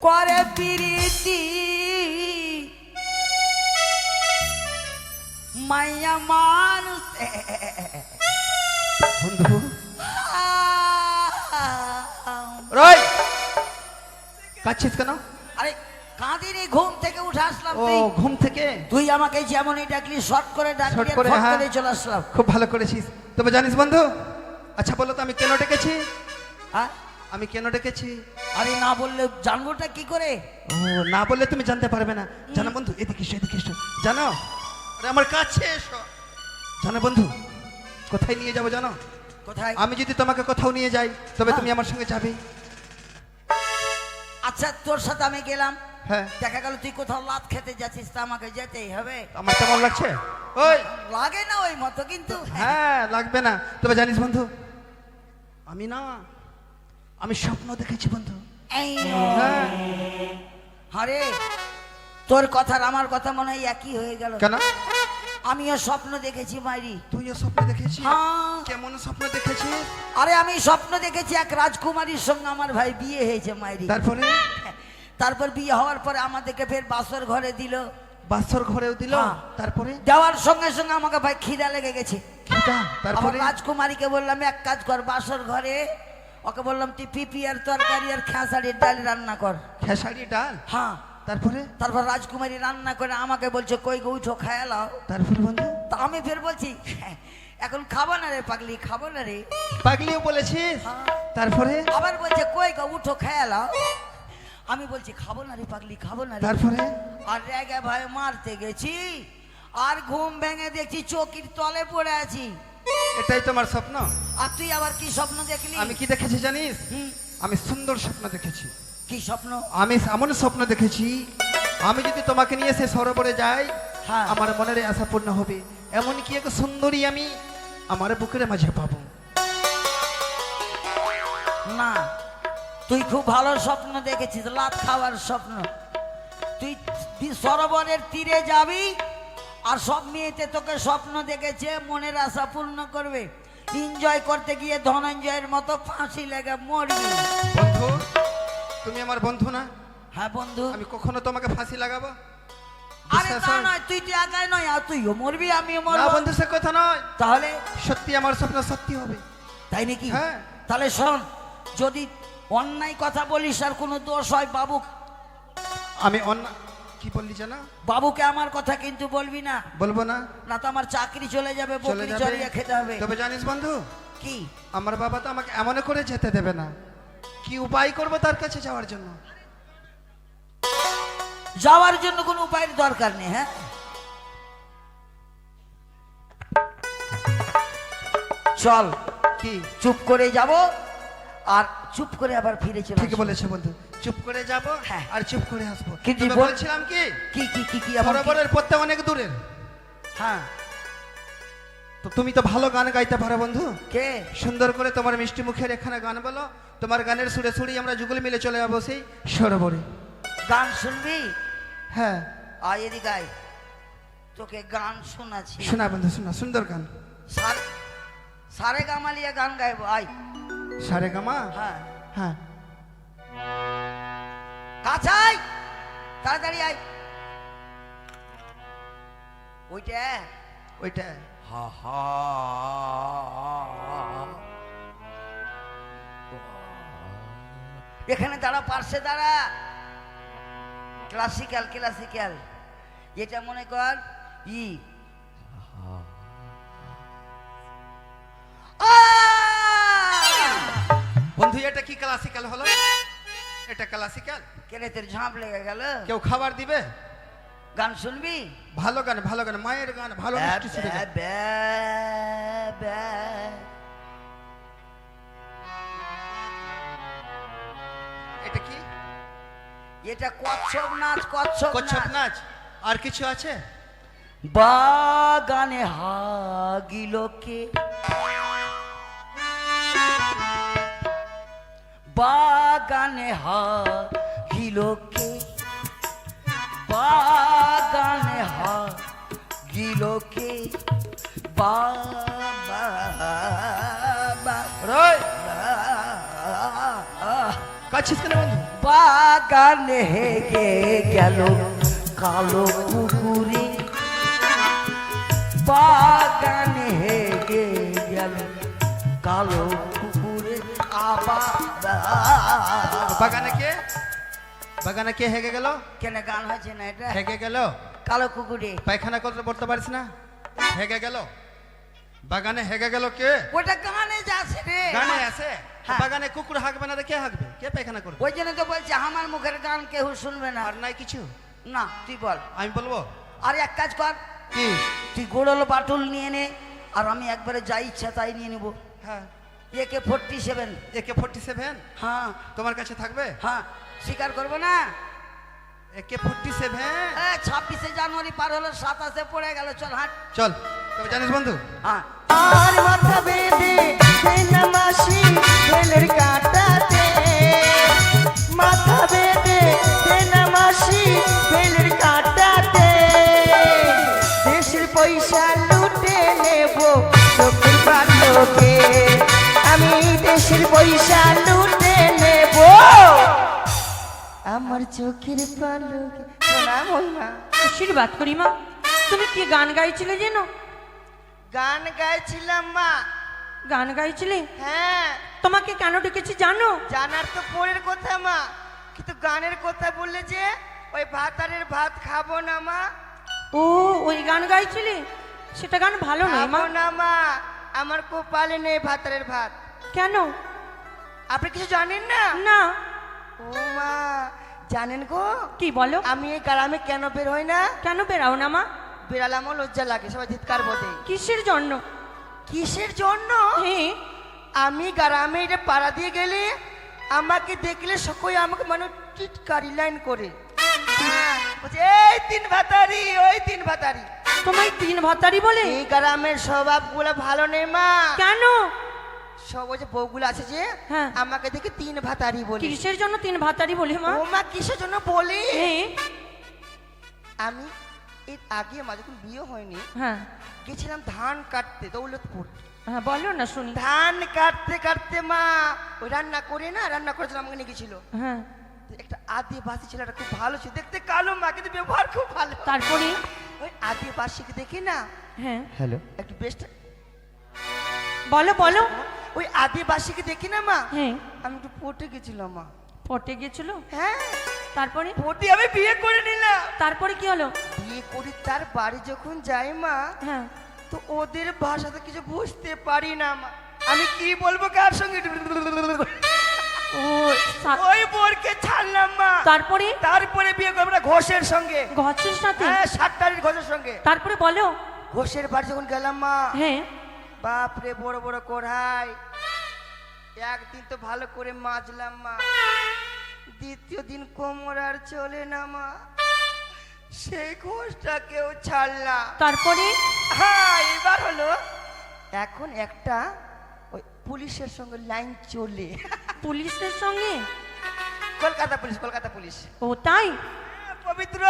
করে প্রীতি মাইয়া মানুষ বন্ধু রই কাচ্ছিস কেন? আরে কাঁদিনি, ঘুম থেকে উঠে আসলাম। ও ঘুম থেকে তুই আমাকে যেমনই ডাকলি শর্ট করে ডাকলি, শর্ট করে, হ্যাঁ। চলে আসলাম। খুব ভালো করেছিস। তবে জানিস বন্ধু, আচ্ছা বলো তো আমি কেন ডেকেছি? হ্যাঁ, আমি কেন ডেকেছি? আরে না বললে জানবোটা কি করে? ও না বললে তুমি জানতে পারবে না। জানো বন্ধু, এদিকে এসো, এদিকে এসো। জানো, আরে আমার কাছে এসো। জানো বন্ধু, কোথায় নিয়ে যাবো জানো? কোথায়? আমি যদি তোমাকে কোথাও নিয়ে যাই তবে তুমি আমার সঙ্গে যাবে। আচ্ছা, তোর সাথে আমি গেলাম, হ্যাঁ, দেখা গেল তুই কোথাও লাত খেতে যাচ্ছিস, তা আমাকে যেতেই হবে। আমার কেমন লাগছে? ওই লাগে না ওই মতো, কিন্তু হ্যাঁ লাগবে না। তবে জানিস বন্ধু, আমি স্বপ্ন দেখেছি বন্ধু। এই হ্যাঁ। আরে তোর কথা আর আমার কথা মনে হয় একই হয়ে গেল। কেন? আমিও স্বপ্ন দেখেছি মাইরি। তুইও স্বপ্ন দেখেছিস? হ্যাঁ। কেমন স্বপ্ন দেখেছিস? আরে আমি স্বপ্ন দেখেছি এক রাজকুমারীর সঙ্গে আমার ভাই বিয়ে হয়েছে মাইরি। তারপর বিয়ে হওয়ার পরে আমাদেরকে ফের বাসর ঘরে দিল। বাসর ঘরেও দিল? হ্যাঁ। তারপরে দেওয়ার সঙ্গে সঙ্গে আমাকে ভাই খিদা লেগে গেছে। তারপরে রাজকুমারীকে বললাম এক কাজ কর, বাসর ঘরে ওকে বললাম তুই পিপি আর তরকারি আর খেসারির ডাল রান্না কর। খেসারি ডাল? হ্যাঁ। তারপর রাজকুমারী রান্না করে আমাকে বলছে কই গো উঠো খায়া লাও। তারপর বন্ধু? তা আমি ফের বলছি এখন খাবো না রে পাগলি, খাবো না রে। পাগলিও বলেছিস? তারপরে আবার বলছে কই গো উঠো খায়া লাও। আমি বলছি খাবো না রে পাগলি, খাবো না রে। তারপরে আর রেগে ভাই মারতে গেছি, আর ঘুম ভেঙে দেখছি চৌকির তলে পড়ে আছি। এটাই তোমার স্বপ্ন? আর তুই আবার কি স্বপ্ন দেখলি? আমি কি দেখেছি জানিস? আমি সুন্দর স্বপ্ন দেখেছি। কি স্বপ্ন? আমি এমন স্বপ্ন দেখেছি, আমি যদি তোমাকে নিয়ে সে সরোবরে যাই, হ্যাঁ, আমার মনের আশা পূর্ণ হবে। এমন কি এক সুন্দরী আমি আমার বুকের মাঝে পাবো। না, তুই খুব ভালো স্বপ্ন দেখেছিস, লাত খাওয়ার স্বপ্ন। তুই সরোবরের তীরে যাবি আর সব মেয়েতে তোকে স্বপ্ন দেখেছে মনের আশা পূর্ণ করবে। এনজয় করতে গিয়ে ধনঞ্জয়ের মতো ফাঁসি লেগে মরবি। বন্ধু, তুমি আমার বন্ধু না? হ্যাঁ বন্ধু। আমি কখনো তোমাকে ফাঁসি লাগাবো? আরে তা নয়, তুই তো একাই নয়, আর তুইও মরবি আমিও না মরবো। বন্ধু, সে কথা নয়। তাহলে সত্যি আমার স্বপ্ন সত্যি হবে। তাই নাকি? হ্যাঁ। তাহলে শোন, যদি অন্যায় কথা বলিস আর কোনো দোষ হয় বাবু, আমি কি বললি জানা? বাবুকে আমার কথা কিন্তু বলবি না। বলবো না? না তো আমার চাকরি চলে যাবে, বকরি চড়িয়ে খেতে হবে। তবে জানিস বন্ধু, কি? আমার বাবা তো আমাকে এমন করে যেতে দেবে না। কি উপায় করবো তার কাছে যাওয়ার জন্য? যাওয়ার জন্য কোনো উপায়ের দরকার নেই। হ্যাঁ, চল কি চুপ করে যাব আর চুপ করে আবার ফিরে চলে ঠিক বলেছে বন্ধু, চুপ করে যাব হ্যাঁ, আর চুপ করে আসবো। কিন্তু তবে বলছিলাম কি কি কি কি কি আমার সরোবরের পথটা অনেক দূরের। হ্যাঁ, তো তুমি তো ভালো গান গাইতে পারো বন্ধু। কে? সুন্দর করে তোমার মিষ্টি মুখের এখানে গান বলো। তোমার গানের সুরে সুরে আমরা যুগল মিলে চলে যাবো সেই সরোবরে। গান শুনবি? হ্যাঁ, আয় এদিকে আয়, তোকে গান শোনাচ্ছি। শোনা বন্ধু, শোনা, সুন্দর গান। সারে গামালিয়া গান গাইবো, আয়। সারে গামা? হ্যাঁ হ্যাঁ। কাছাই তাড়াতাড়ি আয়। ওইটা ওইটা হা হা। এখানে দাঁড়া, পার্শ্বে দাঁড়া। ক্লাসিক্যাল ক্লাসিক্যাল, এটা মনে কর ই। বন্ধু, এটা কি ক্লাসিক্যাল হলো? এটা ক্লাসিক্যাল কেনে তোর ঝাঁপ লেগে গেল? কেউ খাবার দিবে? গান শুনবি? ভালো গান, ভালো গান, মায়ের গান, ভালো মিষ্টি সুরে গান। এটা কি? এটা কচ্ছপ নাচ, কচ্ছপ কচ্ছপ নাচ। নাচ। আর কিছু আছে? বাগানে হাগিলোকে, বাগানে হাগিলোকে, বাগানে হাগিলোকে, বাবা রই কাছে কাঁদছিস কেন বন্ধু? বাগানে হেগে গেল কালো কুকুরে, বাগানে হেগে গেল কালো কুকুরে আবার। বাগানে কে হেগে গেল? কেন গান হয়েছে না এটা? হেগে গেল কালো কুকুরে পায়খানা করতে বলতে পারিস না? হেগে গেল বাগানে হেগে গেল কে? ওটা গানে যাচ্ছে রে। গানে আছে? হ্যাঁ। বাগানে কুকুর হাঁকবে না তো কে হাঁকবে? কে পায়খানা করবে? ওই জন্য তো বলছে আমার মুখের গান কেউ শুনবে না। আর নাই কিছু? না তুই বল। আমি বলবো? আর এক কাজ কর, কি? তুই গোড়ল বাটুল নিয়ে নে, আর আমি একবারে যা ইচ্ছা তাই নিয়ে নেবো। হ্যাঁ। একে 47। একে 47 হ্যাঁ তোমার কাছে থাকবে? হ্যাঁ, স্বীকার করবো না। একে 47? 26শে জানুয়ারি পার হলো, 27শে পড়ে গেল। চল হাঁট। চল। তবে জানিস বন্ধু, হ্যাঁ আর মাথা বেঁধে মাসি বেলের কাটাতে, মাথা বেঁধে মাসি বেলের কাটাতে, দেশের পয়সা লুটে নেব চোখের পালকে, আমি দেশের পয়সা লুটে নেব আমার চোখের পালকে। শোনা মহিমা, আশীর্বাদ করি মা। তুমি কি গান গাইছিলে যেন? গান গাইছিলাম মা। গান গাইছিলে? হ্যাঁ, তোমাকে কেন ডেকেছি জানো? জানার তো পরের কথা মা, কিন্তু গানের কথা বললে যে ওই ভাতারের ভাত খাবো না মা। ও ওই গান গাইছিলে? সেটা গান ভালো নয় মা। খাবো না মা, আমার কপালে নেই ভাতারের ভাত। কেন? আপনি কিছু জানেন না? না। ও মা, জানেন গো, কি বলো? আমি এই গ্রামে কেন বের হই না? কেন বেরাও না মা? বেরালামও লজ্জা লাগে, সবাই ধিৎকার বোধে। কিসের জন্য? কিসের জন্য? হ্যাঁ, আমি গ্রামে এটা পাড়া দিয়ে গেলে আমাকে দেখলে সকলে আমাকে মানে টিটকারি লাইন করে। হ্যাঁ, বলছে, এই তিন ভাতারি, ওই তিন ভাতারি। তোমায় 3 ভাতারি বলে? এই গ্রামের স্বভাবগুলো ভালো নেই মা। কেন? সব ওই যে বউগুলো আছে যে, হ্যাঁ। আমাকে দেখে তিন ভাতারি বলি। কিসের জন্য 3 ভাতারি বলে মা? ও মা, কিসের জন্য বলি? হ্যাঁ আমি এর আগে মা যখন বিয়ে হয়নি হ্যাঁ গেছিলাম ধান কাটতে দৌলতপুর। হ্যাঁ, বলো না শুনি। ধান কাটতে কাটতে মা ওই রান্না করে না, রান্না করেছিলাম, আমাকে নিয়ে গেছিল হ্যাঁ, একটা আদিবাসী ছেলেটা, খুব ভালো ছিল দেখতে, কালো মা, কিন্তু ব্যবহার খুব ভালো। তারপরে? ওই আদিবাসীকে দেখি না, হ্যাঁ, হ্যালো, একটু বেস্ট, বলো বলো। ওই আদিবাসীকে দেখি না মা, হ্যাঁ, আমি একটু পটে গেছিলাম মা। পটে গেছিল? হ্যাঁ, তারপরে? পটে আমি বিয়ে করে নিলাম। তারপরে কি হলো? বিয়ে করি, তার বাড়ি যখন যাই মা, হ্যাঁ, তো ওদের ভাষা তো কিছু বুঝতে পারি না মা, আমি কি বলবো কার সঙ্গে। ও সা- ওই বোরকে ছাড়লাম মা। তারপরে? তারপরে বিয়ে করবো না ঘোষের সঙ্গে। ঘরের সাথে? হ্যাঁ, 7 তারিখ ঘোষের সঙ্গে। তারপরে বলো। ঘোষের বাড়ি যখন গেলাম মা, হ্যাঁ, বাপরে বড় বড় কড়াই, একদিন তো ভালো করে মাজলাম মা, দ্বিতীয় দিন কোমর আর চলে না মা, সেই ঘোষটাকেও ছাড়লাম। তারপরে? হ্যাঁ, এবার হলো এখন একটা ওই পুলিশের সঙ্গে লাইন চলে। পুলিশের সঙ্গে? Kolkata police, Kolkata police. ও তাই? পবিত্র,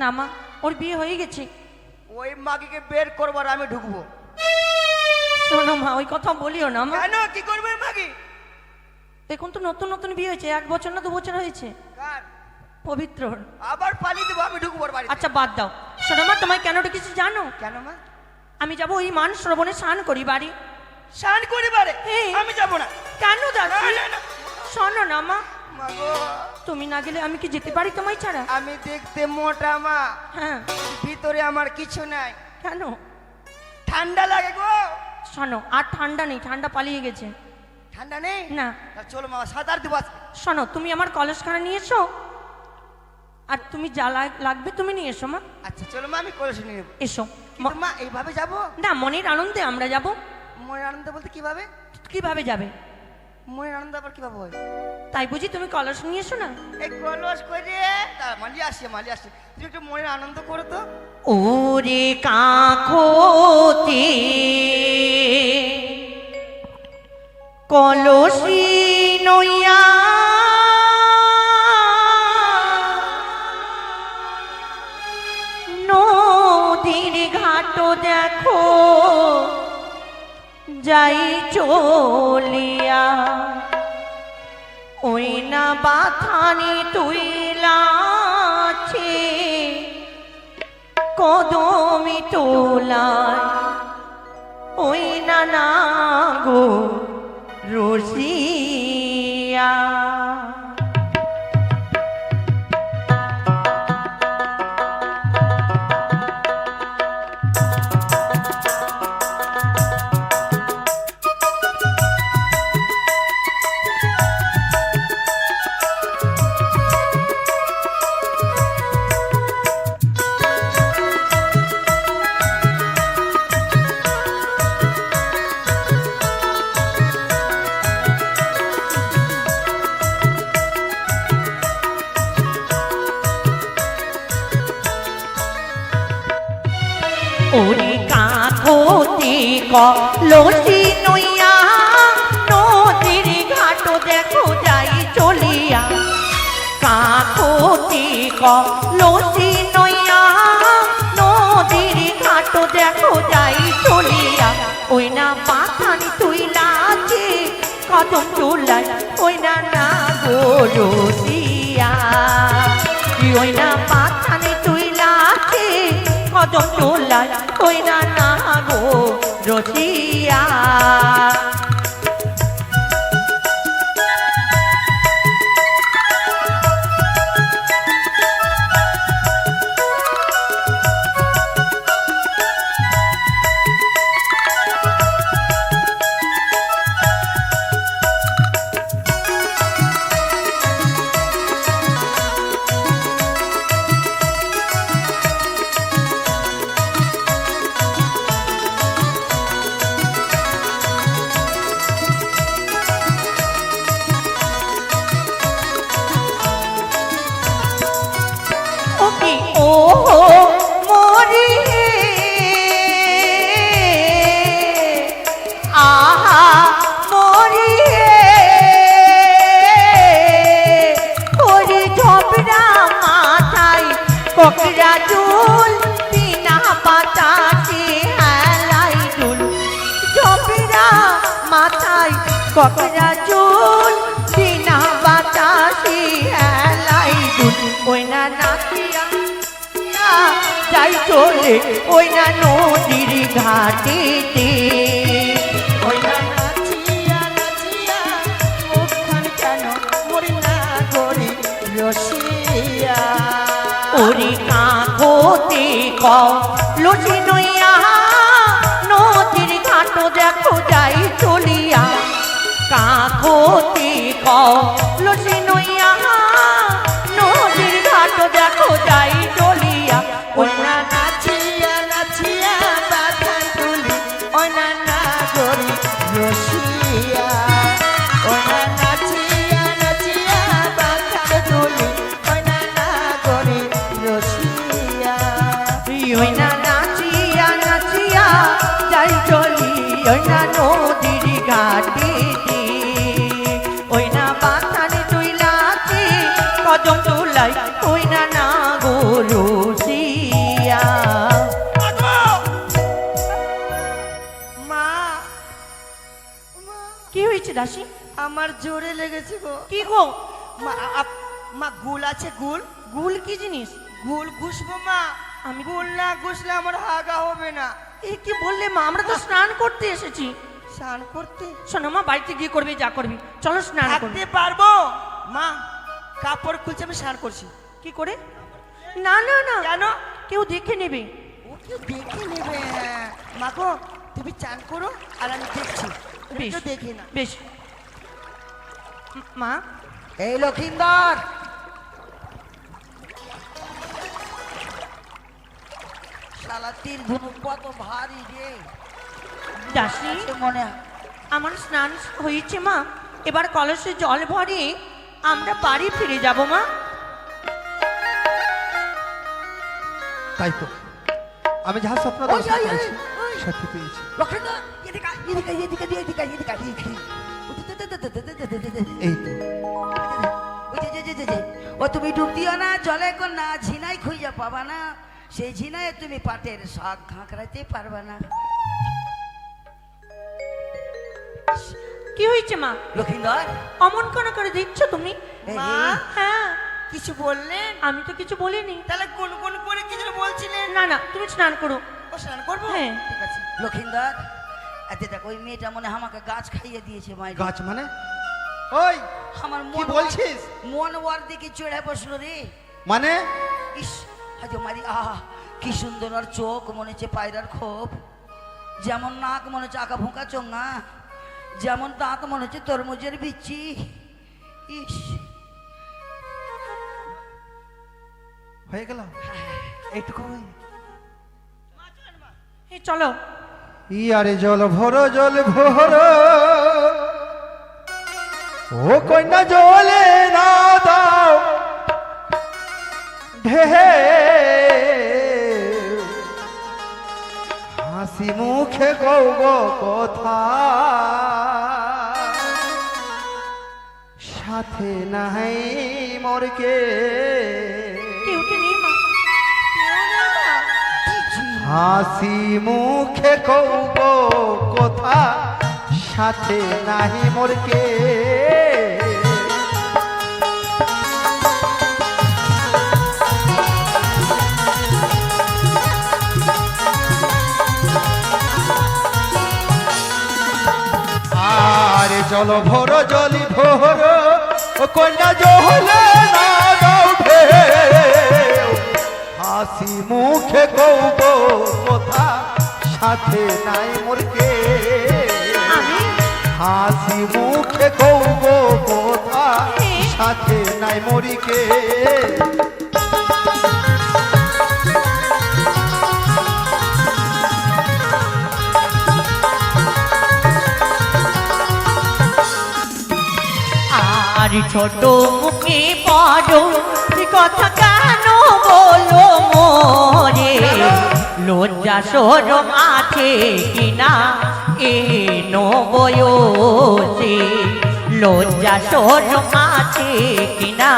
না মা, ওর বিয়ে হয়ে গেছে। ওই মাগিকে বের করবো আর আমি ঢুকবো। শোনো মা, ওই কথা বলিও না মা। কেন, কি করবে মাগি? এখন তো নতুন নতুন বিয়ে হয়েছে, 1 বছর না 2 বছর হয়েছে কার? পবিত্র। আবার পালিয়ে দেবো, আমি ঢুকবো ওর বাড়িতে। আচ্ছা বাদ দাও। শোনো মা, তোমায় কেন ডেকেছি জানো? কেন মা? আমি যাবো ওই মান শ্রবণে স্নান করি বাড়ি। স্নান করি বারে? হ্যাঁ। আমি যাবো না। কেন যাচ্ছি? না, না, না। শোনো না মা, মাগো, তুমি না গেলে আমি কি যেতে পারি তোমায় ছাড়া? আমি দেখতে মোটা মা, হ্যাঁ। ভিতরে আমার কিছু নাই। কেন? ঠান্ডা লাগে গো। শোনো, আর ঠান্ডা নেই, ঠান্ডা পালিয়ে গেছে। ঠান্ডা নেই? না। তা চলো মা, সাঁতার দেবো আজকে। শোনো, তুমি আমার কলসখানা নিয়ে এসো, আর তুমি যা লাগবে তুমি নিয়ে এসো মা। আচ্ছা চলো মা, আমি কলসি নিয়ে নেবো। এসো। কিন্তু মা, এইভাবে যাবো? না, মনের আনন্দে আমরা যাব। মনের আনন্দ বলতে কিভাবে? কিভাবে যাবে? মনের আনন্দ আবার কিভাবে হয়? তাই বুঝি তুমি কলস নিয়ে এসো না। এই কলস করে মালি আসছে, মালি আসছে, তুমি একটু মনের আনন্দ করো তো। ওরে কাখতে কলসি নইয়া নদীর ঘাট দেখো যাই চলিয়া, ওই না পাথানি তুইলাছে কদমি তোলায় ওই নানা গো রসিয়া। ওরে কাকতি কলসি নইয়া নদীর ঘাট দেখো যাই চলিয়া। কাকতি কলসি নইয়া নদীর ঘাট দেখো যাই চলিয়া। ওই না পাথানি তুইলাছে কদম চুলায় ওই না না গো রসিয়া। ওই না পাথানি তুইলাছে কদম তোলায় ওই না না গো রসিয়া। ও মরি আহা মরি ওরে ঝপড়া মাথায় কোকড়া চুল বিনা পাতাতে হেলাই চুল। ঝপড়া মাথায় কোকড়া চুল বিনা বাতাসে হেলাই চুল। ওই না নাচিয়া যাই চলে ওই না নদীর ঘাটেতে। ওই না নাচিয়া নাচিয়া মুখখান কেন মরি না গরি রসিয়া। ওরে কাকতে কলসি নইয়া নদীর ঘাট দেখো যাই চলিয়া। কাকতে কলসি নইয়া নদীর ঘাট দেখো যাই চলিয়া। ওই না নাচিয়া নাচিয়া পাথান তুলি ওই না না গরি রসিয়া। ওই না নাচিয়া নাচিয়া পাথান তুলি ওই না না গরি রসিয়া। ওই না নাচিয়া নাচিয়া যাই চলি ওই না নদীর ঘাটেতে। ওই না পাথানি তুইলাছে কদম তোলাই ওই না না গো রসিয়া। মা কি হয়েছে দাসী? আমার জোরে লেগেছে গো। কি গো? মা মা গুল আছে গুল? গুল কি জিনিস? গুল ঘুষবো মা। আমি গুল না ঘুষলে আমার হাগা হবে না। এ কি বললে মা? আমরা তো স্নান করতে এসেছি। স্নান করতে শোনো মা, বাড়িতে গিয়ে করবি যা করবি, চলো স্নান করবি। থাকতে পারবো মা? কাপড় খুলছে আমি স্নান করছি। কি করে? না না না, কেন? কেউ দেখে নেবে। ও কেউ দেখে নেবে? মা গো তুমি চান করো আর আমি দেখছি। বেশ কেউ দেখি না। বেশ। মা এই লক্ষিন্দর, শালা তীর ধনুক কত ভারী রে। দাসী, মনে হয় আমার স্নান হয়েছে মা, এবার কলসে জল ভরে আমরা বাড়ি ফিরে যাব মা। তাই তো আমি যাহা স্বপ্ন ওই, দর্শন ওই, করেছি ওই। সত্যি পেয়েছি। লক্ষিন্দর, এদিকে আয়, এদিকে আয়, এদিকে আয়, এদিকে আয়, এদিকে আয়, এদিকে আয়। এই তো ওই যে, ও তুমি ডুব দিও না জলে, কোন না ঝিনাই খুঁজে পাবা না, সেই ঝিনায় তুমি পাটের শাক ঘাঁকড়াইতে পারবা না। কি হয়েছে মা? লক্ষিন্দর, অমন কেন করে দিচ্ছ তুমি? এই, মা হ্যাঁ কিছু বললেন? আমি তো কিছু বলিনি। তাহলে কোন কোন করে কি যেন বলছিলেন? না না, তুমি স্নান করো। ও স্নান করবো? হ্যাঁ। ঠিক আছে। লক্ষিন্দর এতে দেখ ওই মেয়েটা মনে হয় আমাকে গাছ খাইয়ে দিয়েছে মায়ের গাছ মানে ওই আমার কি মন বলছিস? মন ওর দিকে চড়ে বসলো রে। মানে ইস হাজো মারি আহা কি সুন্দর আর চোখ মনে হচ্ছে পায়রার খোপ, যেমন নাক মনে হচ্ছে আঁকা ভুঁকা চোঙা, যেমন দাঁত মনে হচ্ছে তরমুজের বিচি। ইস হয়ে গেল এইটুকুই। এই চলো। ইয়ারে জল ভরো জল ভরো ও কন্যা জলে না দাও ঢে হাসি মুখে গৌ গো কথা সাথে নাই মরকে কেউ কি নেই মা? হাসি মুখে কৌব কথা সাথে নাহি মোরকে আর জল ভর জলি ভর ও কন্যা জহলে না দাও ঢেউ হাসি মুখে কৌব কথা সাথে নাই মোরকে আমি হাসি মুখে কৌব কথা সাথে নাই মরিকে আর ছোট মুখে বড় কথা কেন বলো মোরে, লজ্জা সরম আছে কিনা এ বয়সে, লজ্জা সরম আছে কিনা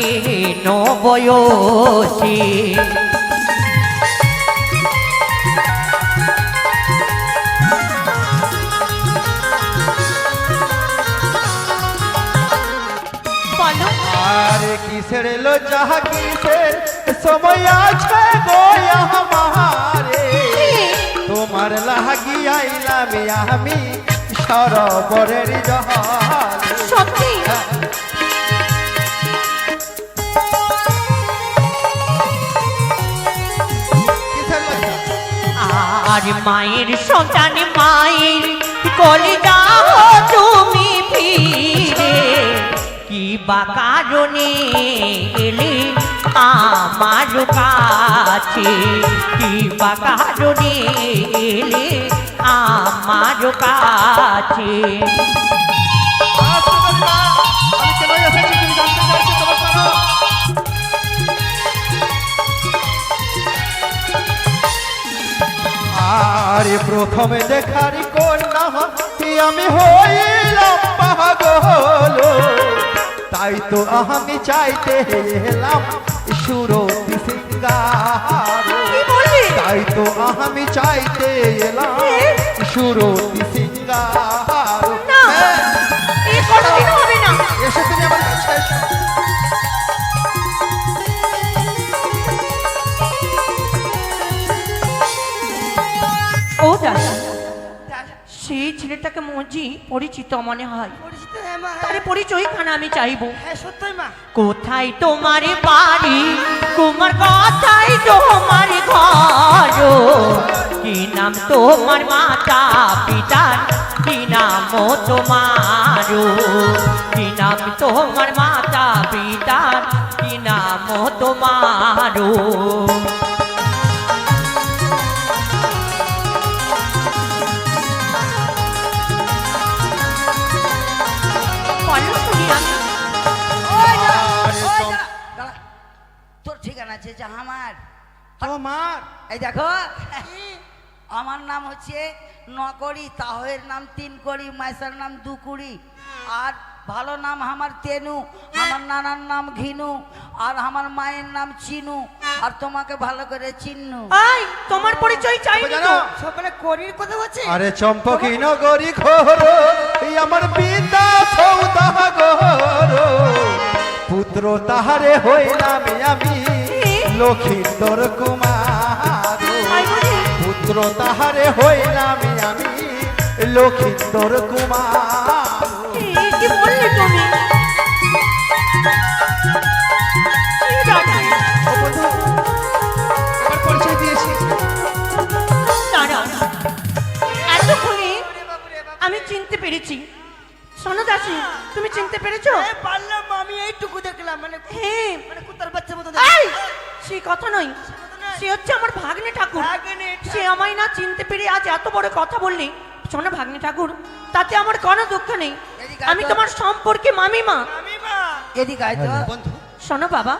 এ বয়সে। বলো আরে কিসের লজ্জা কিসের সময় আছে গো আমারে তোমার লাগি আইলাম আমি সরবরের জহারে সত্যি কিসের লজ্জা আর মায়ের সন্তান মায়ের কলি দাও তুমি ফিরে, কি বা কারণে এলে আমার কাছে, কি বা কারণে এলে আমার কাছে। আমি কেন এসেছি তুমি জানতে চাইছো তোমার শোনো আরে প্রথমে দেখারি কন্যা আমি হইলাম পাগল, তাই তো আমি চাইতে এলাম সুরতি সিঙ্গার, কি বললি? তাই তো আমি চাইতে এলাম সুরতি সিঙ্গার। না এ কোনোদিন হবে না। এসে তুমি আমার কাছে এসো। ও দাদা, সেই ছেলেটাকে মজি পরিচিত মনে হয়, পরিচিত? হ্যাঁ মা, তার হ্যাঁ। পরিচয় খানা আমি চাইবো। হ্যাঁ সত্যই মা। কোথায় তোমার বাড়ি, তোমার কথাই তোমার ঘর, কি নাম তোমার মাতা পিতার, কি নাম তোমার, কি নাম তোমার মাতা পিতার, কি নাম তোমার। বলো শুনি আমি। ওই দাঁড়া, আরে ওই তোম- দাঁড়া, দাঁড়া। তোর ঠিকানা আছে যে আমার তোমার এই দেখো আমার নাম হচ্ছে নকরি, তাহের নাম তিন করি, মাইসার নাম দুকুড়ি, আর ভালো নাম আমার তেনু, আমার নানার নাম ঘিনু, আর আমার মায়ের নাম চিনু, আর তোমাকে ভালো করে চিন্নু। আই তোমার পরিচয় চাইনি জানো তো। সকালে করির কথা হচ্ছে। আরে চম্পকি নগরী খোর এই আমার পিতা সৌদাগর পুত্র তাহারে হইলাম আমি লক্ষিন্দর কুমার তাই বলি? পুত্র তাহারে হইলাম আমি লক্ষিন্দর কুমার কি বললে তুমি? কি ডাকি? ও বন্ধু, এবার পরিচয় দিয়েছি। দাঁড়া, এতক্ষণে আমি চিনতে পেরেছি। শোনো দাসী, তুমি চিনতে পেরেছো? পারলাম আমি এইটুকু দেখলাম মানে হ্যাঁ, মানে কুত্তার বাচ্চা মতো এই, সে কথা নয়, সে হচ্ছে আমার ভাগ্নে ঠাকুর। ভাগ্নে ঠাকুর। সে আমায় না চিনতে পেরে আজ এত বড় কথা বললি। শোনো ভাগ্নে ঠাকুর, তাতে আমার কোনো দুঃখ নেই। এদিকে আমি আয় তো। তোমার সম্পর্কে মামিমা। আমি মা এদিকে আয় তো। বন্ধু শোনো বাবা,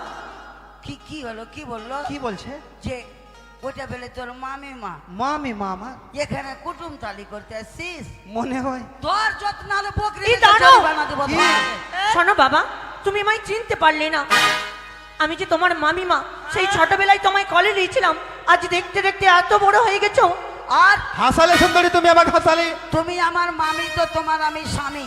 কি হলো, কি বললো? কি বলছে? যে ওইটা পেলে তোর মামিমা মামি মামা এখানে কুটুম তালি করতে আসছিস? মনে হয়। তোর যত্ন হলে বকরি এই দাঁড়াও। বানা দেবো কি? তোমাকে। শোনো বাবা, তুমি আমায় চিনতে পারলে না। আমি যে তোমার মামিমা, সেই ছোটবেলায় তোমায় কলে নিয়েছিলাম। আজ দেখতে দেখতে এত বড় হয়ে গেছো। আর হাসালে সুন্দরী, তুমি আমাকে হাসালে। তুমি আমার মামি তো তোমার আমি স্বামী।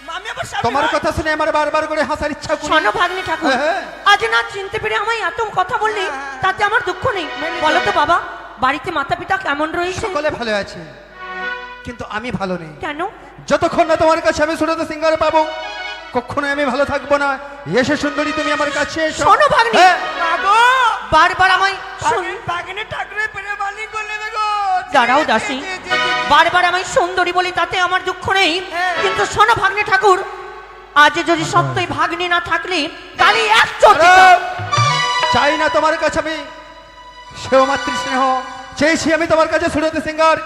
মামি আবার স্বামী তোমার হয়? কথা শুনে আমার বারবার করে হাসার ইচ্ছা করি। শোনো ভাগ্নে ঠাকুর, হ্যাঁ। আজ না চিনতে পেরে আমায় এত কথা বললি, তাতে আমার দুঃখ নেই। বলো তো বাবা, বাড়িতে মাতা পিতা কেমন রয়েছে? সকলে ভালো আছে, কিন্তু আমি ভালো নেই। কেন? যতক্ষণ না তোমার কাছে আমি সুরত সিঙ্গার পাবো, কখনোই আমি ভালো থাকবো না। এসে সুন্দরী, তুমি আমার কাছে এসো। শোনো ভাগ্নে, হ্যাঁ। মাগো বারবার আমায় বাগিনে ঠাকুরের প্রেমে মালিক করলে গো। দাঁড়াও দাসী, বারবার আমায় সুন্দরী বলি, তাতে আমার দুঃখ নেই। কিন্তু শোনো ভাগ্নে ঠাকুর, আজ যদি সত্যই ভাগ্নে না থাকলে কালি এক চোখ আরে, চাই না তোমার কাছে আমি সেও মাতৃস্নেহ, চেয়েছি আমি তোমার কাছে সুরত সিঙ্গার।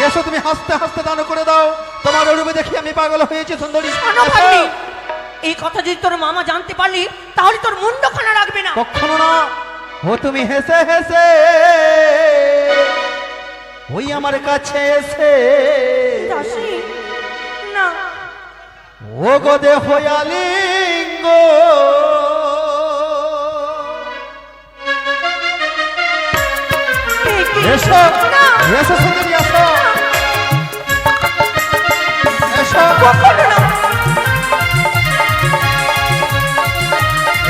এসো, তুমি হাসতে হাসতে দান করে দাও। তোমার রূপে দেখি আমি পাগল হয়েছি সুন্দরী। শোনো ভাগ্নে, এই কথা যদি তোর মামা জানতে পারলি, তাহলে তোর মুন্ডখানা রাখবে না। কখনো না। ও তুমি হেসে হেসে ওই আমার কাছে এসে দাসী, না, ও গো দেহয়ালিঙ্গ এ কি? এসো, না, এসো সুন্দরী, এসো এসো কখনো না।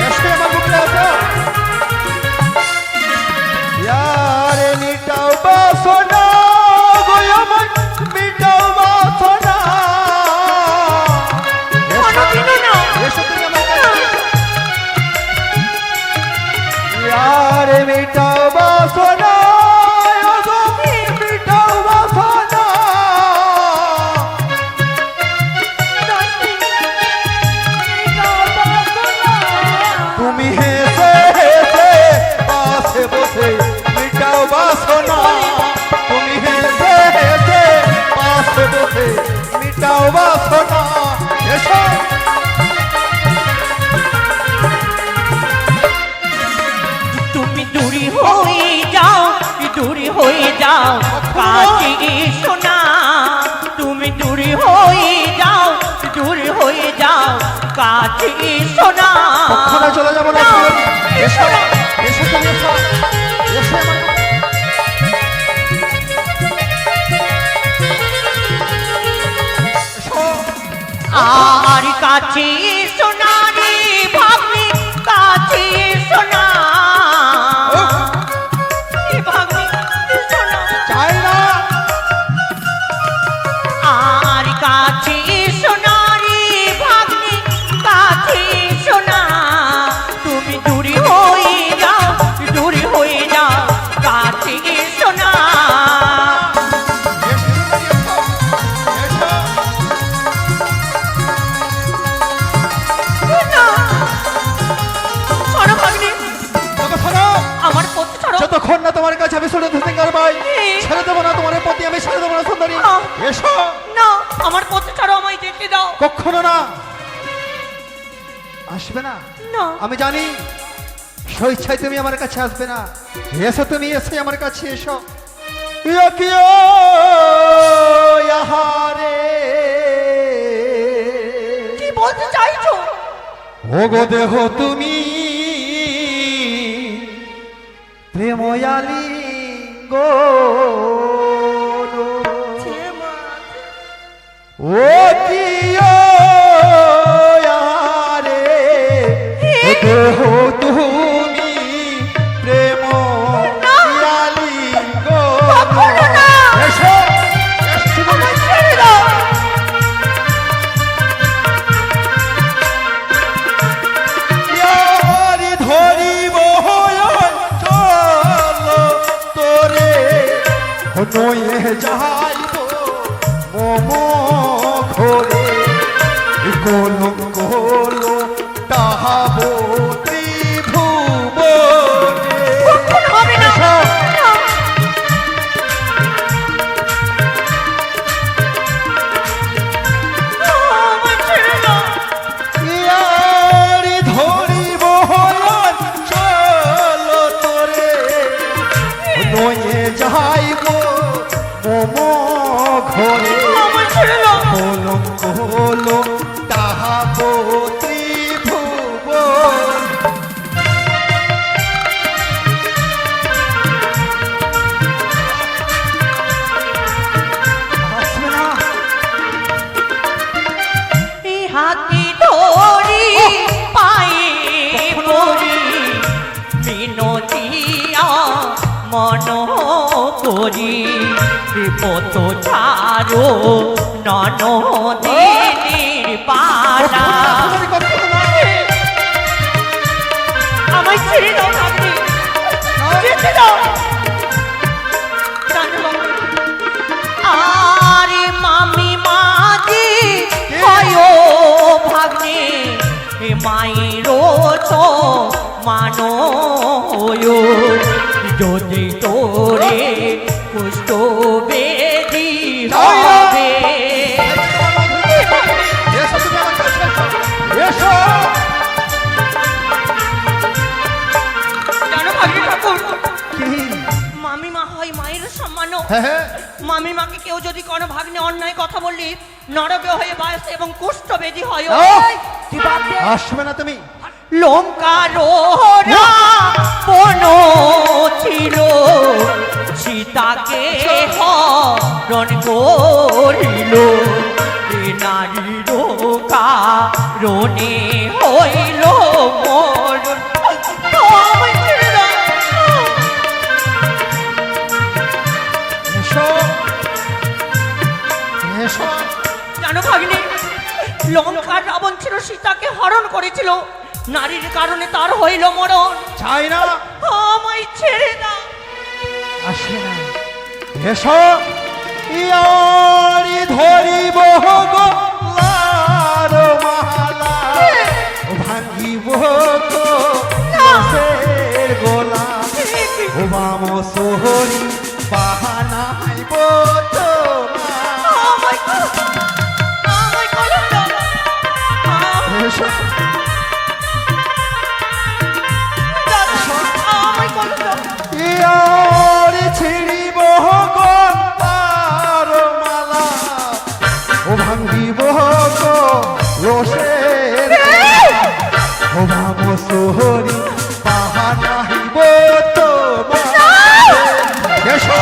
এসো আমার বুকে এসো। ইয়ারে মিটাও বাসনা গো আমার, মিটাও বাসনা। কোনোদিনও না। এসো তুমি আমার কাছে। ইয়ারে মিটাও বাসনা গো, মিটাও বাসনা। দাসী, মিটাও বাসনা। তুমি হেসে হেসে পাশে বসে মিটাও বাসনা। তুমি হেসে হেসে পাশে বসে মিটাও বাসনা। এসো তুমি দূরে হয়ে যাও, দূরে হয়ে যাও, কাছে এসো না। তুমি দূরে হয়ে যাও, দূরে হয়ে যাও, কাছে এসো না। কখনো চলে যাবো না। এসো, এসো তুমি এসো, এসো আমার এসো। আর কাছে এসো না রে ভাগ্নে, কাছে এসো না। এ ভাগ্নে, এসো না। চাই না। আর কাছে এসো না রে ভাগ্নে, কাছে এসো না। তুমি দূরে হয়ে যাও, দূরে হয়ে যাও, কাছে এসো না। এসো, এসো, এসো। না। শোনো ভাগ্নে, তবে শোনো, আমার পথ ছাড়ো। যতক্ষণ না তোমার কাছে আমি সুরত সিঙ্গার পাই, এই। ছেড়ে দেবো না তোমার প্রতি, আমি ছেড়ে দেবো না সুন্দরী। আহ। এসো, না, আমার পথ ছাড়ো, আমায় যেতে দাও। কখনো না। আসবে না, না, আমি জানি স্বেচ্ছায় তুমি আমার কাছে আসবে না। এসো, তুমি এসে আমার কাছে এসো। ইয়ো কিয়ো ইয়াহারে, কি বলতে চাইছো? ও গো দেহ তুমি প্রেময়ালি গো, ও কিয়ো ইয়ারে, নয়ে যাইব মম ঘরে কলঙ্ক হলো তাহাব ত্রিভুবনে। হবে না। এসো। আমায় ছেড়ে দাও। ইয়ারি ধরিব হয়ন চলো তোরে নয়ে যাইব মম ঘরে আমায় ছেড়ে দাও। কলঙ্ক হলো তাহাব ত্রিভুবন। আসবে না। এই হাতে ধরি পায়ে পড়ি বিনতিয়া মন করি পত ছাড়ো ননদিনীর পালা। আমায় ছেড়ে দাও আপনি, যেতে দাও। আরে মামি মাঝি হয় ভাগ্নে মায়েরও তো মানো যদি তোরে কুষ্ঠ বেদি হবে। এসো তুমি আমার কাছে এসো। জানো ভাগ্নে ঠাকুর, কি? মামিমা হয় মায়ের সম্মান। হ্যাঁ হ্যাঁ। মামিমাকে কেউ যদি কোনো ভাগ্নে অন্যায় কথা বললি নরকে হয়ে বাস এবং কুষ্ঠ বেদি হয়। ওই! তুই বাদ দে। আসবে না তুমি। লঙ্কার বন ছিল সীতাকে হরণ করিল নারীর কারণে হইল মরণ। আমায় ছেড়ে দাও। এসো এসো। জানো ভাগ্নে, লঙ্কার রাবণ ছিল সীতাকে হরণ করেছিল, নারীর কারণে তার হইল মরণ। চাই না। আমায় ছেড়ে দাও। আসবে না। এসো। ইয়ারি ধরিব গো লার মালা ভাঙ্গিব তো রসের গোলা ও বাম সোহরি বাহানাইব তোমার। আমায় কলম দাও। এসো। আমায় কলম দাও। ইয়ারি ছিড়িব গো লার মালা ও ভাঙ্গিব তো রসের ও বাম সোহরি বাহানাইব তোমার। এসো।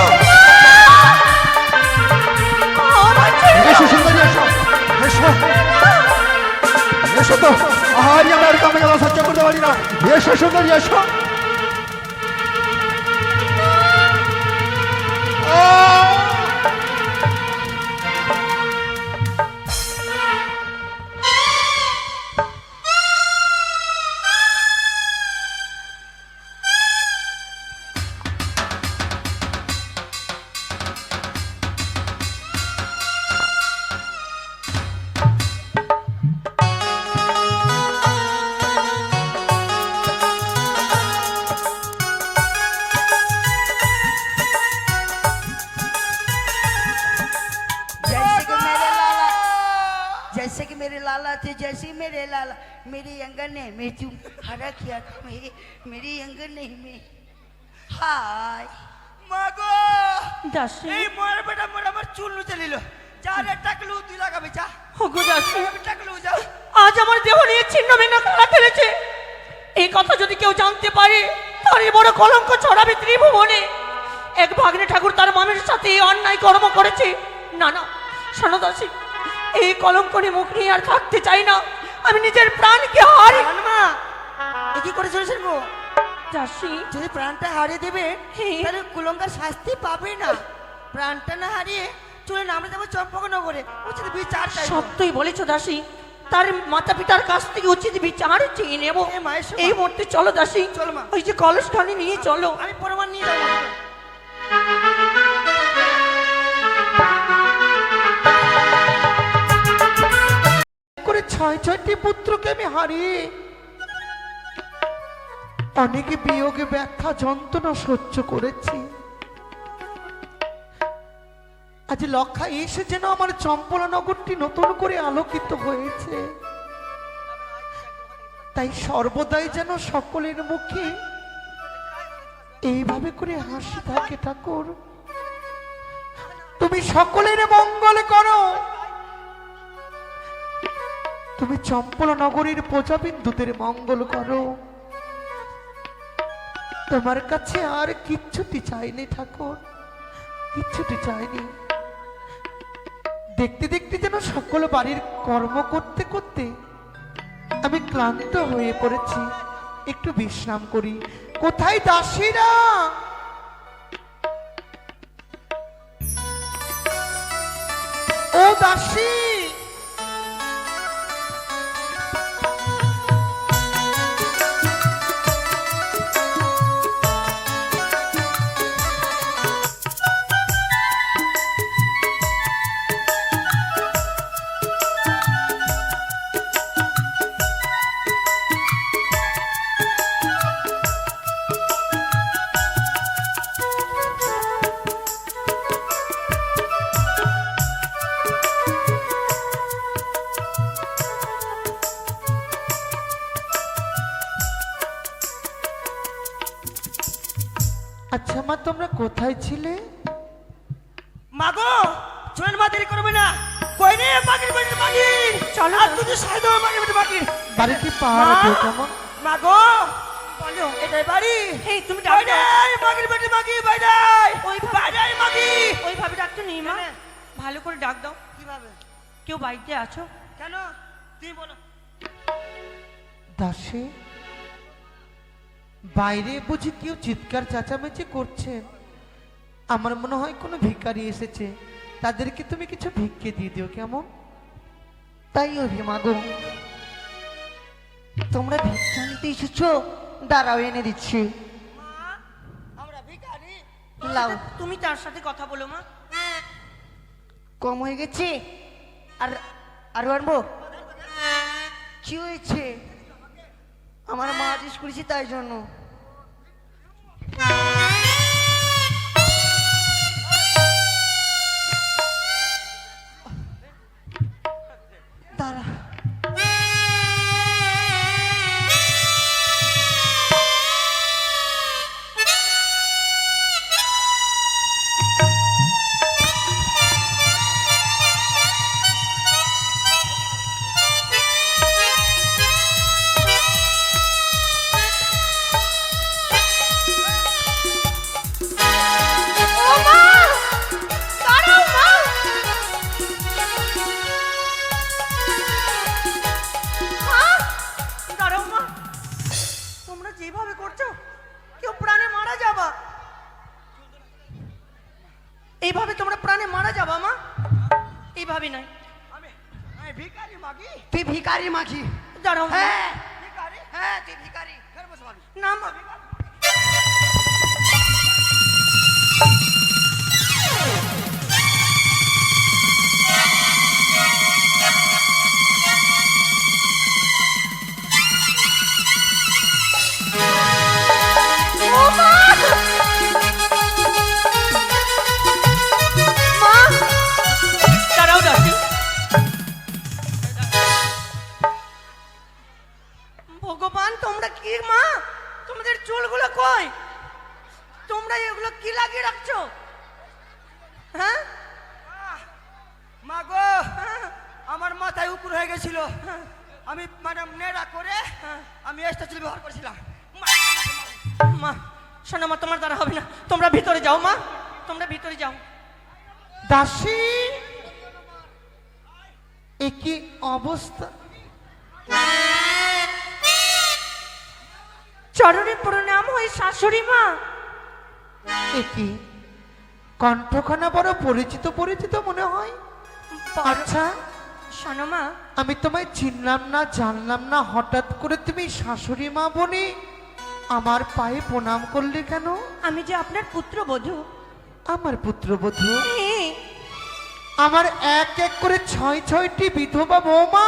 আমায় ছেড়ে দাও। এসো সুন্দরী এসো। এসো এসো তো। আহারি আমার কামে জ্বালা সহ্য করতে পারি না। এসো সুন্দরী এসো। जैसे कि मेरे लाला थे, जैसे मेरे लाला मेरी अंगने में तुम हरा किया मेरी अंगने में। हाय মাগো দাসী, এই মরে বেটা মরে আমার চুল নুচে নিল। যা রে টাকলু তুই লাগাবি যা। ওগো দাসী, টাকলু যা। আজ আমার দেহ নিয়ে ছিন্ন ভিন্ন খেলা খেলেছে। এই কথা যদি কেউ জানতে পারে তারই বড় কলঙ্ক ছড়াবে ত্রিভুবনে। এক ভাগ্নে ঠাকুর তার মামের সাথে এই অন্যায় কর্ম করেছে। না না শোনো দাসী, এই কলঙ্ক নিয়ে মুখ নিয়ে আর থাকতে চাই না। আমি নিজের প্রাণকে হারি। মা এ কি করে চলেছেন গো? দাসী, যদি প্রাণটা হারিয়ে দেবে হ্যাঁ। তাহলে কুলঙ্গার শাস্তি পাবে না। প্রাণটা না হারিয়ে চলে না আমরা যাবো চম্পকনগরে, উচিত বিচার চাইবো। সত্যই বলেছ দাসী, তার মাতা পিতার কাছ থেকে উচিত বিচার চেয়ে নেব। এ মায়ের সমান। এই মুহূর্তে চলো দাসী, চলো মা। ওই যে কলসখানি নিয়ে চলো। আমি প্রমাণ নিয়ে যাবো। ছয় ছয়টি পুত্রকে আমি হারিয়ে অনেকে বিয়োগে ব্যথা যন্ত্রণা সহ্য করেছি। আজ লক্ষা এসে যেন আমার চম্পলা নগরটি নতুন করে আলোকিত হয়েছে, তাই সর্বদাই যেন সকলের মুখে এইভাবে করে হাসি থাকে। ঠাকুর, তুমি সকলের মঙ্গল করো। তুমি চম্পলা নগরীর প্রজাবিন্দুদের মঙ্গল করো। তোমার কাছে আর কিচ্ছুটি চাইনি ঠাকুর, কিচ্ছুটি চাইনি। দেখতে দেখতে যেন সকল বাড়ির কর্ম করতে করতে আমি ক্লান্ত হয়ে পড়েছি, একটু বিশ্রাম করি। কোথায় দাসীরা? ও দাসী, আচ্ছা মা, তোমরা কোথায় ছিলে? মাগো চলেন মা, দেরি করবে না। কই রে বাগির বাগির বাগির, চলো আর তুই সাইড দাও বাগির বাগির বাগির। বাড়ি কি পাহাড় আছে কেমন? মাগো বলো, এটাই বাড়ি? এই তুমি কই রে বাগির বাগির বাগির বাইরাই, ওই বাইরাই মাগি। ওইভাবে ডাকতে নেই মা, ভালো করে ডাক দাও। কিভাবে? কেউ বাড়িতে আছো? কেন তুমি বলো। দাসী, বাইরে বুঝি কেউ চিৎকার চেঁচামেচি করছেন? আমার মনে হয় কোনো ভিখারি এসেছে, তাদেরকে তুমি কিছু ভিক্ষে দিয়ে দিও কেমন? তাই হবে মাগো। তোমরা ভিক্ষা নিতে এসেছো? দাঁড়াও এনে দিচ্ছি। আমরা ভিখারি। লাও, তুমি তার সাথে কথা বলো মা। কম হয়ে গেছে আর আরো আনবো? কি হয়েছে? আমার মা আদেশ করেছি তাই জন্য। দাঁড়া, দাঁড়াও মা, তোমরা যেভাবে করছো কেউ প্রাণে মারা যাবা। এইভাবে তোমরা প্রাণে মারা যাবা মা, এইভাবে নয়। আমি ভিখারি মাগি। তুই ভিখারি মাগি? দাঁড়াও। হ্যাঁ ভিখারি, হ্যাঁ তুই ভিখারি। না মা, দাঁড়াও দাসী। ভগবান, তোমরা কি মা? তোমাদের চুলগুলো কই? তোমরা এগুলো কি লাগিয়ে রাখছো? হ্যাঁ মাগো, আমার মাথায় উপর হয়ে গেছিল। আমি মানে নেড়া করে আমি স্ট্যাচু ব্যবহার করেছিলাম। মা, শোনো মা, তোমার দ্বারা হবে না। তোমরা ভিতরে যাও মা, তোমরা ভিতরে যাও। দাসী, এ কি অবস্থা? চরণে প্রণাম হয়ে শাশুড়ি মা। এ কি কণ্ঠখানা বড় পরিচিত পরিচিত মনে হয়। আচ্ছা, শোনো মা, আমি তোমায় চিনলাম না, জানলাম না, হঠাৎ করে তুমি শাশুড়ি মা বনে আমার পায়ে প্রণাম করলে কেন? আমি যে আপনার পুত্রবধূ। আমার পুত্রবধূ? হ্যাঁ। আমার এক এক করে ছয় ছয়টি বিধবা বৌমা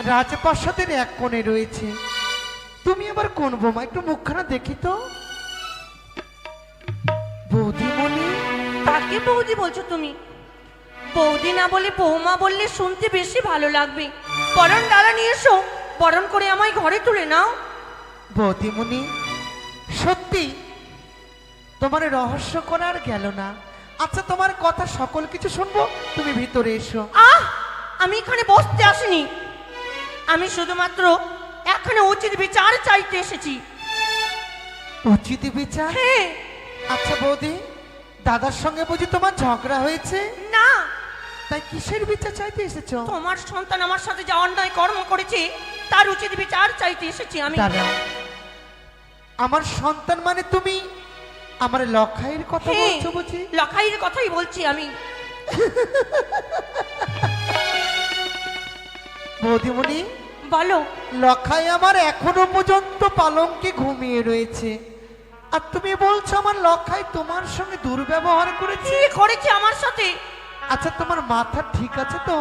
রাজপ্রাসাদের এক কোণে রয়েছে। তুমি আবার কোন বোমা, একটু মুখখানা দেখি তো। বৌদিমণি, তাকে বৌদি বলছো তুমি? বৌদি না বলে বৌমা বললে শুনতে বেশি ভালো লাগবে। বরণ ডালা নিয়ে এসো, বরণ করে আমায় ঘরে তুলে নাও। বৌদিমণি, সত্যি তোমার রহস্য করার গেল না। আচ্ছা, তোমার কথা সকল কিছু শুনবো, তুমি ভিতরে এসো। আহ, আমি এখানে বসতে আসিনি, আমি শুধুমাত্র এখানে উচিত বিচার চাইতে এসেছি। উচিত বিচার? হ্যাঁ। আচ্ছা বৌদি, দাদার সঙ্গে বুঝি তোমার ঝগড়া হয়েছে? না, তাই কিসের বিচার চাইতে এসেছো? তোমার সন্তান আমার সাথে যা অন্যায় কর্ম করেছে তার উচিত বিচার চাইতে এসেছি আমি। দাদা, আমার সন্তান মানে তুমি আমার লখাইয়ের কথা হ্যাঁ, বলছো বুঝি? লখাইয়ের কথাই বলছি আমি। বৌদিমণি, বলো। লখাই আমার এখনো পর্যন্ত পালঙ্কে ঘুমিয়ে রয়েছে, আর তুমি বলছো আমার লখাই তোমার সঙ্গে দুর্ব্যবহার করেছে? কি করেছে আমার সাথে? আচ্ছা, তোমার মাথা ঠিক আছে তো?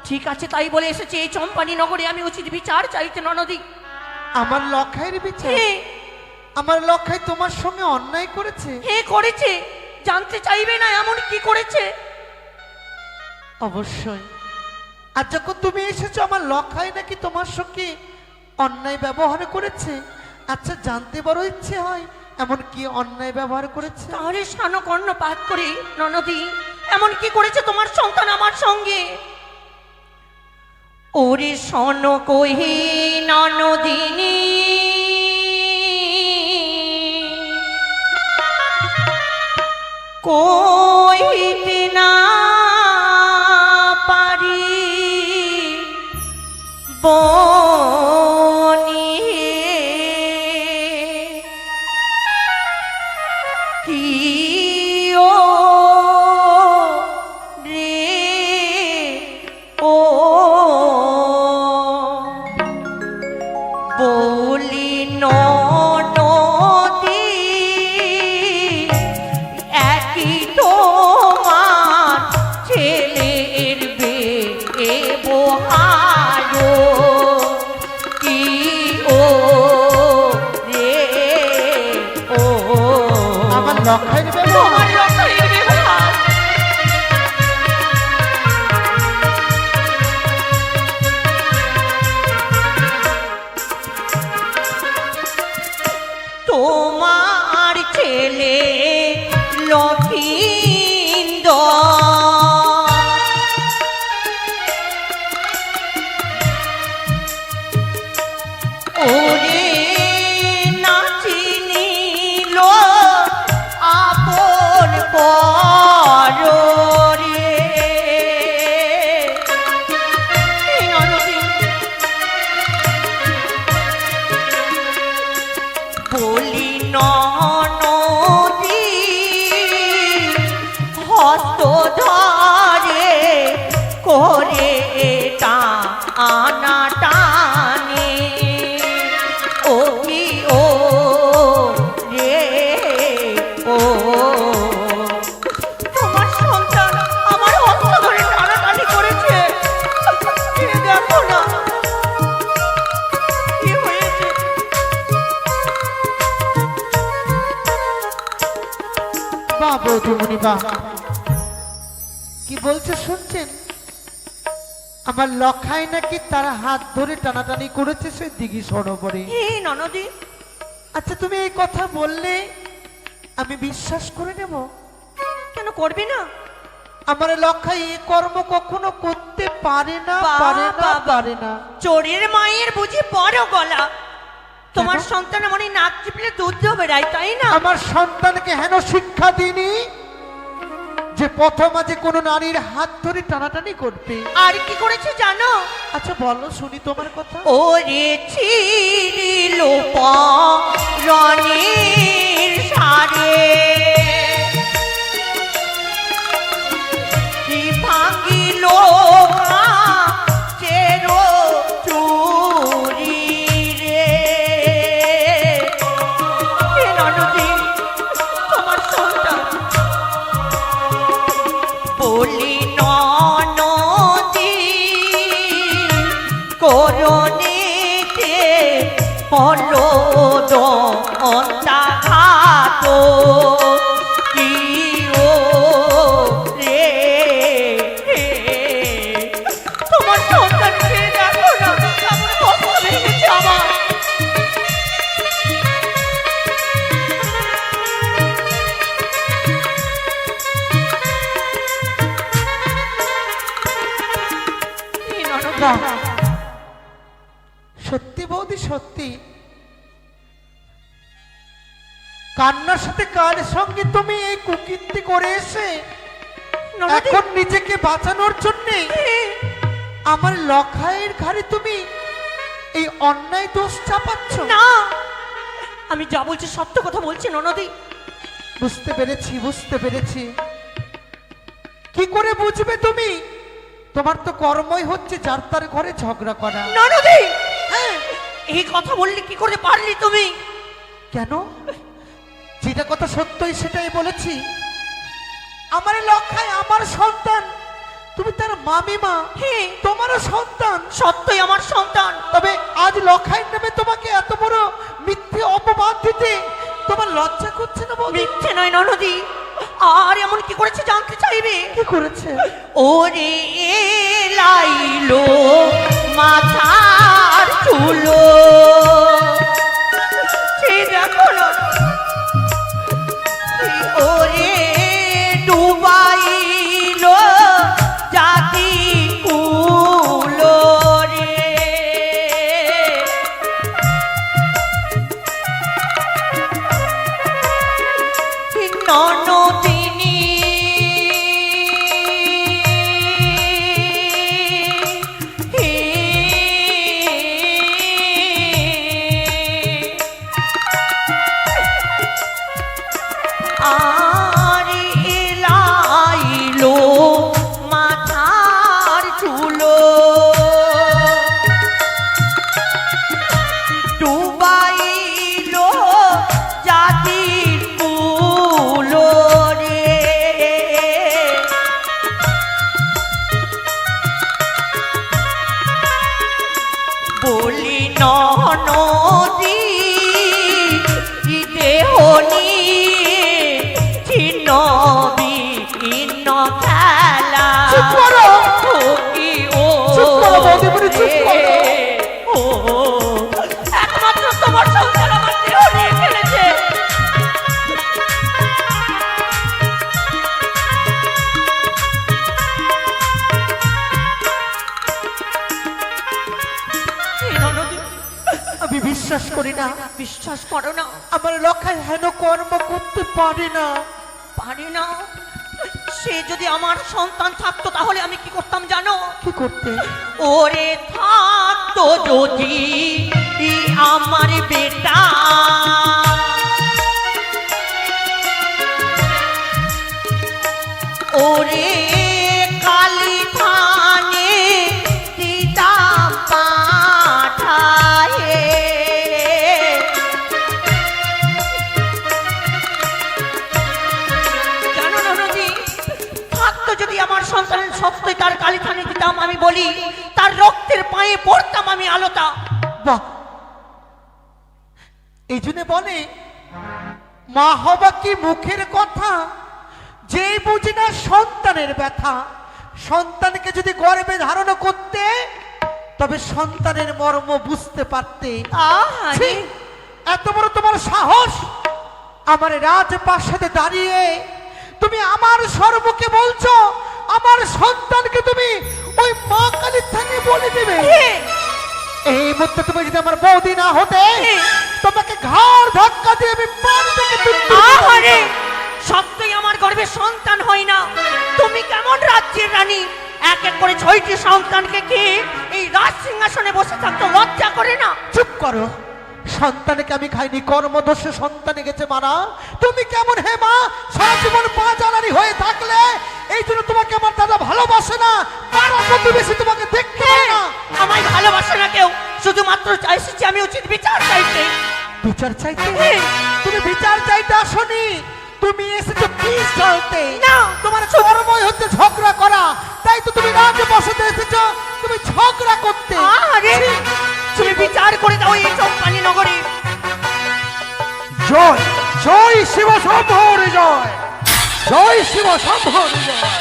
ঠিক আছে, তাই বলে এসেছে এই চম্পানি নগরে আমি উচিত বিচার চাইতে ননদি। আমার লখাইয়ের বিচার? হ্যাঁ, আমার লখাই তোমার সঙ্গে অন্যায় করেছে? হ্যাঁ করেছে। জানতে চাইবে না এমন কি করেছে? অবশ্যই। আর যখন তুমি এসেছো আমার লখাই নাকি তোমার সঙ্গে অন্যায় ব্যবহার করেছে, আচ্ছা জানতে বড় ইচ্ছে হয় এমন কি অন্যায় ব্যবহার করেছে? তাহলে স্নান কর্ণ পাঠ করে ননদি এমন কি করেছে তোমার সন্তান আমার সঙ্গে? ওরে শোন কহি ননদিনী, কইতে না পারি বনি কি ও রে ও বলি ননদি, একই তোমার ছেলের ব্যবহার কি ও রে ও আমার লখাইয়ের ব্যবহার? তোমার লখাইয়ের ব্যবহার। তোমার ছেলে লক্ষিন্দর ওরে নাচিনিল আপন পরে বলি ননদি হস্ত ধরে করে টানা টানে ও কি ও রে ও তোমার সন্তান আমার হস্ত ধরে টানাটানি করেছে। কে দেখো না কি হয়েছে। বাহ বৌদিমণি বাহ, কি বলছে শুনছেন? আমার লখাই নাকি তার হাত ধরে টানাটানি করেছে সে দিঘি সরোবরে। হে ননদি, আচ্ছা তুমি এই কথা বললে আমি বিশ্বাস করে নেব? কেন করবি না? আমার লখাই এই কর্ম কখনো করতে পারে না, পারে না, পারে না। চোরের মায়ের বুঝি বড় গলা। তোমার কেন? সন্তান মনে নাক চিপলে দুধ বেড়ায়, তাই না? আমার সন্তানকে হেন শিক্ষা দিনি যে প্রথম আজে কোনো নারীর হাত ধরে টানাটানি করবে। আর কি করেছে জানো? আচ্ছা বলো শুনি তোমার কথা। ওরে ছিড়িল রণের সারে কি ভাঙিল চেরো চুরি রে। হে ননদি, তোমার সন্তান বলি ননদি করো মনটা ঘাত কি ও রে রে। তোমার সন্তানকে দেখো না, কেমন কষ্ট ভেঙেছে আমার। এই ননদ, না, সত্যি বৌদি সত্যি, কান্নার সাথে কার সঙ্গে তুমি এই কুকীর্তি করে এসে ননদ, এখন নিজেকে বাঁচানোর জন্য আমার লখাইয়ের ঘাড়ে তুমি এই অন্যায় দোষ চাপাচ্ছ। না, আমি যা বলছি সত্য কথা বলছি ননদি। বুঝতে পেরেছি, বুঝতে পেরেছি। কি করে বুঝবে তুমি? তোমার তো কর্মই হচ্ছে যার তার ঘরে ঝগড়া করা। ননদি, এই কথা বললে কি করে পারলি তুমি? কেন? যেটা কথা সত্যই সেটাই বলেছি। আমার লক্ষায় আমার সন্তান, তুমি তার মামিমা, হ্যাঁ, তোমারও সন্তান। সত্যই আমার সন্তান। তবে আজ লক্ষাইয়ের নামে তোমাকে এত বড় মিথ্যে অপবাদ দিতে তোমার লজ্জা করছে না? বলি মিথ্যে নয় ননদি, আর এমন কি করেছে জানতে চাইবে? কি করেছে? ওরে লাইলো মাথার চুলো, সে দেখো না, ওরে ডুবাইলো জাতি কুলো রে। ননদিনী আর এলাইলো মাথার চুলো, ডুবাইলো জাতির কুলো রে। বলি ননদি দেহ নিয়ে ছিন্ন বিচ্ছিন্ন খেলা। চুপ করো। কি ও চুপ করো বৌদিমণি, চুপ করো। ও একমাত্র তোমার সন্তান আমার দেহ নিয়ে খেলেছে। এই ননদি, আমি বিশ্বাস করি না, বিশ্বাস করো না? আমার লক্ষায় হেন কর্ম করতে পারে না। পারি না? সে যদি আমার সন্তান থাকতো তাহলে আমি কি করতাম জানো? কি করতে? ওরে থাকতো যদি আমার বেটা, ওরে কালী থানে দিতাম পাঠায়ে। জানো ননদি, থাকতো যদি আমার সন্তানের সত্যই তার কালী থানে দিতাম, আমি বলি তার রক্তের পায়ে পড়তাম আমি আলোতা। বাহ, এই জন্য বলে মা হবা কি মুখের কথা, যেই বুঝি না সন্তানের ব্যথা। সন্তানকে যদি গর্ভে ধারণ করতে, তবে সন্তানের মর্ম বুঝতে পারতে। ছি, এত বড় তোমার সাহস! আমার রাজপ্রাসাদে দাঁড়িয়ে তুমি আমার সর্বকে বলছো আমার সন্তানকে তুমি ওই মা কালীর থেকে বলে দেবে? এই মুহূর্তে তুমি যদি আমার বৌদি না হতে, তোমাকে ঘাড় ধাক্কা দিয়ে আমি পান থেকে আহারে, সত্যই আমার গর্ভে সন্তান হয় না। তুমি কেমন রাজ্যের রানী, এক এক করে 6টি সন্তানকে খেয়ে এই রাজ সিংহাসনে বসে থাকতে লজ্জা করে না? চুপ করো। সন্তানকে আমি খাইনি, কর্মদোষে সন্তানে গেছে মারা। তুমি কেমন হে মা, সারা জীবন পা জ্বালানি হয়ে থাকলে এই জন্য তোমাকে আমার দাদা ভালোবাসে না, পাড়া প্রতিবেশী তোমাকে দেখতে পায় না। আমায় ভালোবাসে না কেউ, শুধুমাত্র চাইছি আমি উচিত বিচার চাইতে। বিচার চাইতে? তুমি বিচার চাইতে আসনি, তুমি এসেছো পিস চাইতে। না, তোমার কর্মই হচ্ছে ঝগড়া করা, তাই তো তুমি রাজ্যে বসতে এসেছো, তুমি ঝগড়া করতে। আরে তুমি বিচার করে দাও এই চম্পানি নগরে। জয় জয় শিব শম্ভুর জয় জয় শিব শম্ভুর জয়।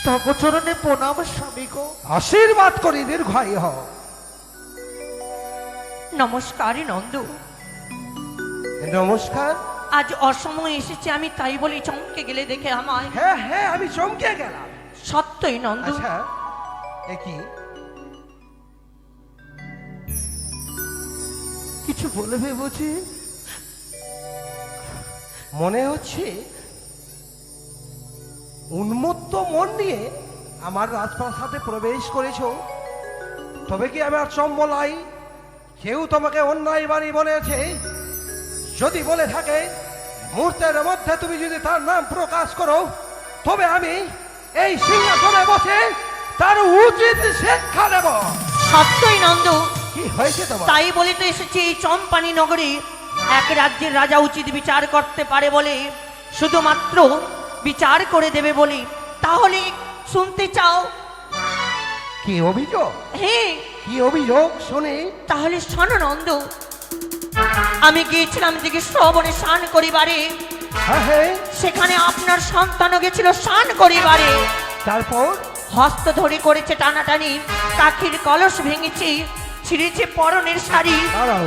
তব চরণে প্রণাম স্বামী গো। আশীর্বাদ করি দীর্ঘায়ু হও। নমস্কার নন্দু। নমস্কার। আজ অসময়ে এসেছে আমি তাই বলি চমকে গেলে দেখে আমায়। হ্যাঁ হ্যাঁ আমি চমকে গেলাম। সত্যই নন্দু। আচ্ছা এ কি কিছু বলবে বুঝি? মনে হচ্ছে উন্মত্ত মন নিয়ে আমার রাজপ্রাসাদে প্রবেশ করেছো। তবে কি আমার চম্বলাই কেউ তোমাকে অন্যায় বাণী বলেছে? যদি বলে থাকে মুহূর্তের মধ্যে তুমি যদি তার নাম প্রকাশ করো তবে আমি এই সিংহাসনে বসে তার উচিত শিক্ষা দেব। সত্যই নন্দু। কি হয়েছে তোমার? তাই বলে তো এসেছি এই চম্পানি নগরে এক রাজ্যের রাজা উচিত বিচার করতে পারে বলে, শুধুমাত্র বিচার করে দেবে বলে। তাহলে শুনতে চাও? কি অভিযোগ? হ্যাঁ কি অভিযোগ শুনি। তাহলে শোনো নন্দু। আমি গিয়েছিলাম দিকে শ্রবণে স্নান করিবারে। হ্যাঁ হ্যাঁ সেখানে আপনার সন্তানও গেছিল স্নান করিবারে। তারপর হস্ত ধরে করেছে টানাটানি, কাঠির কলস ভেঙেছে, ছিঁড়েছে পরনের শাড়ি। দাঁড়াও,